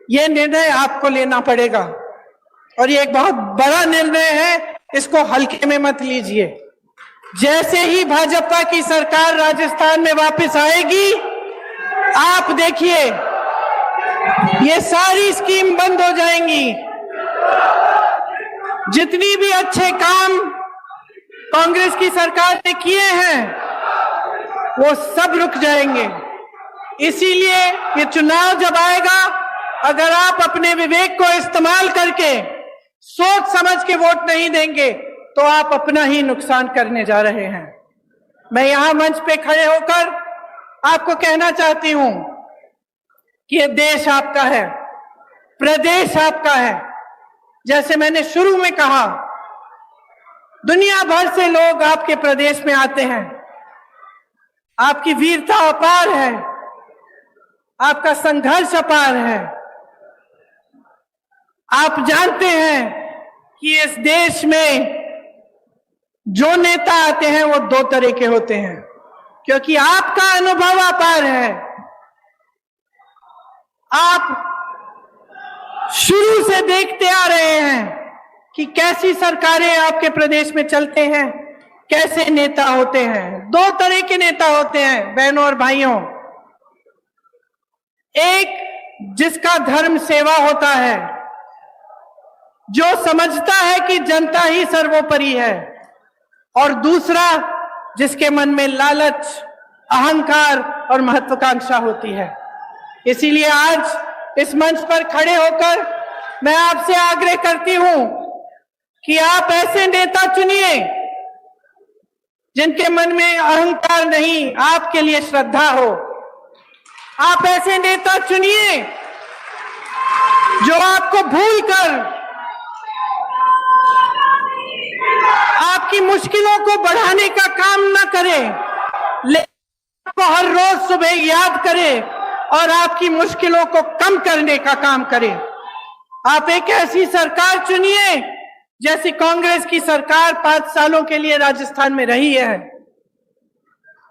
यह निर्णय आपको लेना पड़ेगा और ये एक बहुत बड़ा निर्णय है, इसको हल्के में मत लीजिए। जैसे ही भाजपा की सरकार राजस्थान में वापस आएगी, आप देखिए ये सारी स्कीम बंद हो जाएंगी। जितनी भी अच्छे काम कांग्रेस की सरकार ने किए हैं वो सब रुक जाएंगे। इसीलिए ये चुनाव जब आएगा, अगर आप अपने विवेक को इस्तेमाल करके सोच समझ के वोट नहीं देंगे तो आप अपना ही नुकसान करने जा रहे हैं। मैं यहां मंच पे खड़े होकर आपको कहना चाहती हूं कि ये देश आपका है, प्रदेश आपका है। जैसे मैंने शुरू में कहा, दुनिया भर से लोग आपके प्रदेश में आते हैं। आपकी वीरता अपार है, आपका संघर्ष अपार है। आप जानते हैं कि इस देश में जो नेता आते हैं वो दो तरह के होते हैं, क्योंकि आपका अनुभव अपार है। आप शुरू से देखते आ रहे हैं कि कैसी सरकारें आपके प्रदेश में चलते हैं, कैसे नेता होते हैं। दो तरह के नेता होते हैं बहनों और भाइयों। एक जिसका धर्म सेवा होता है, जो समझता है कि जनता ही सर्वोपरि है, और दूसरा जिसके मन में लालच, अहंकार और महत्वाकांक्षा होती है। इसीलिए आज इस मंच पर खड़े होकर मैं आपसे आग्रह करती हूं कि आप ऐसे नेता चुनिए जिनके मन में अहंकार नहीं, आपके लिए श्रद्धा हो। आप ऐसे नेता चुनिए जो आपको भूलकर आपकी मुश्किलों को बढ़ाने का काम न करे, लेकिन आपको हर रोज सुबह याद करे और आपकी मुश्किलों को कम करने का काम करे। आप एक ऐसी सरकार चुनिए जैसी कांग्रेस की सरकार 5 सालों के लिए राजस्थान में रही है,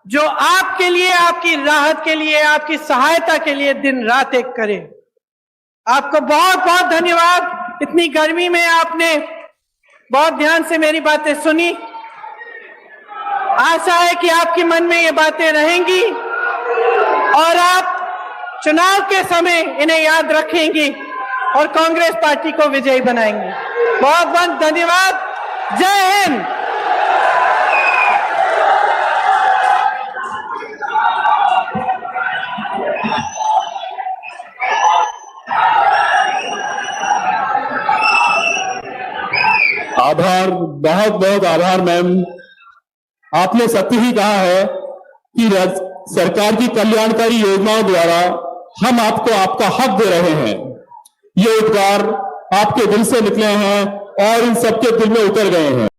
जो आपके लिए, आपकी राहत के लिए, आपकी सहायता के लिए दिन रात एक करे। आपको बहुत बहुत धन्यवाद। इतनी गर्मी में आपने बहुत ध्यान से मेरी बातें सुनी। आशा है कि आपके मन में ये बातें रहेंगी और आप चुनाव के समय इन्हें याद रखेंगी और कांग्रेस पार्टी को विजयी बनाएंगे। बहुत बहुत धन्यवाद। जय हिंद। आभार, बहुत बहुत आभार मैम। आपने सत्य ही कहा है कि सरकार की कल्याणकारी योजनाओं द्वारा हम आपको आपका हक दे रहे हैं। ये उद्गार आपके दिल से निकले हैं और इन सबके दिल में उतर गए हैं।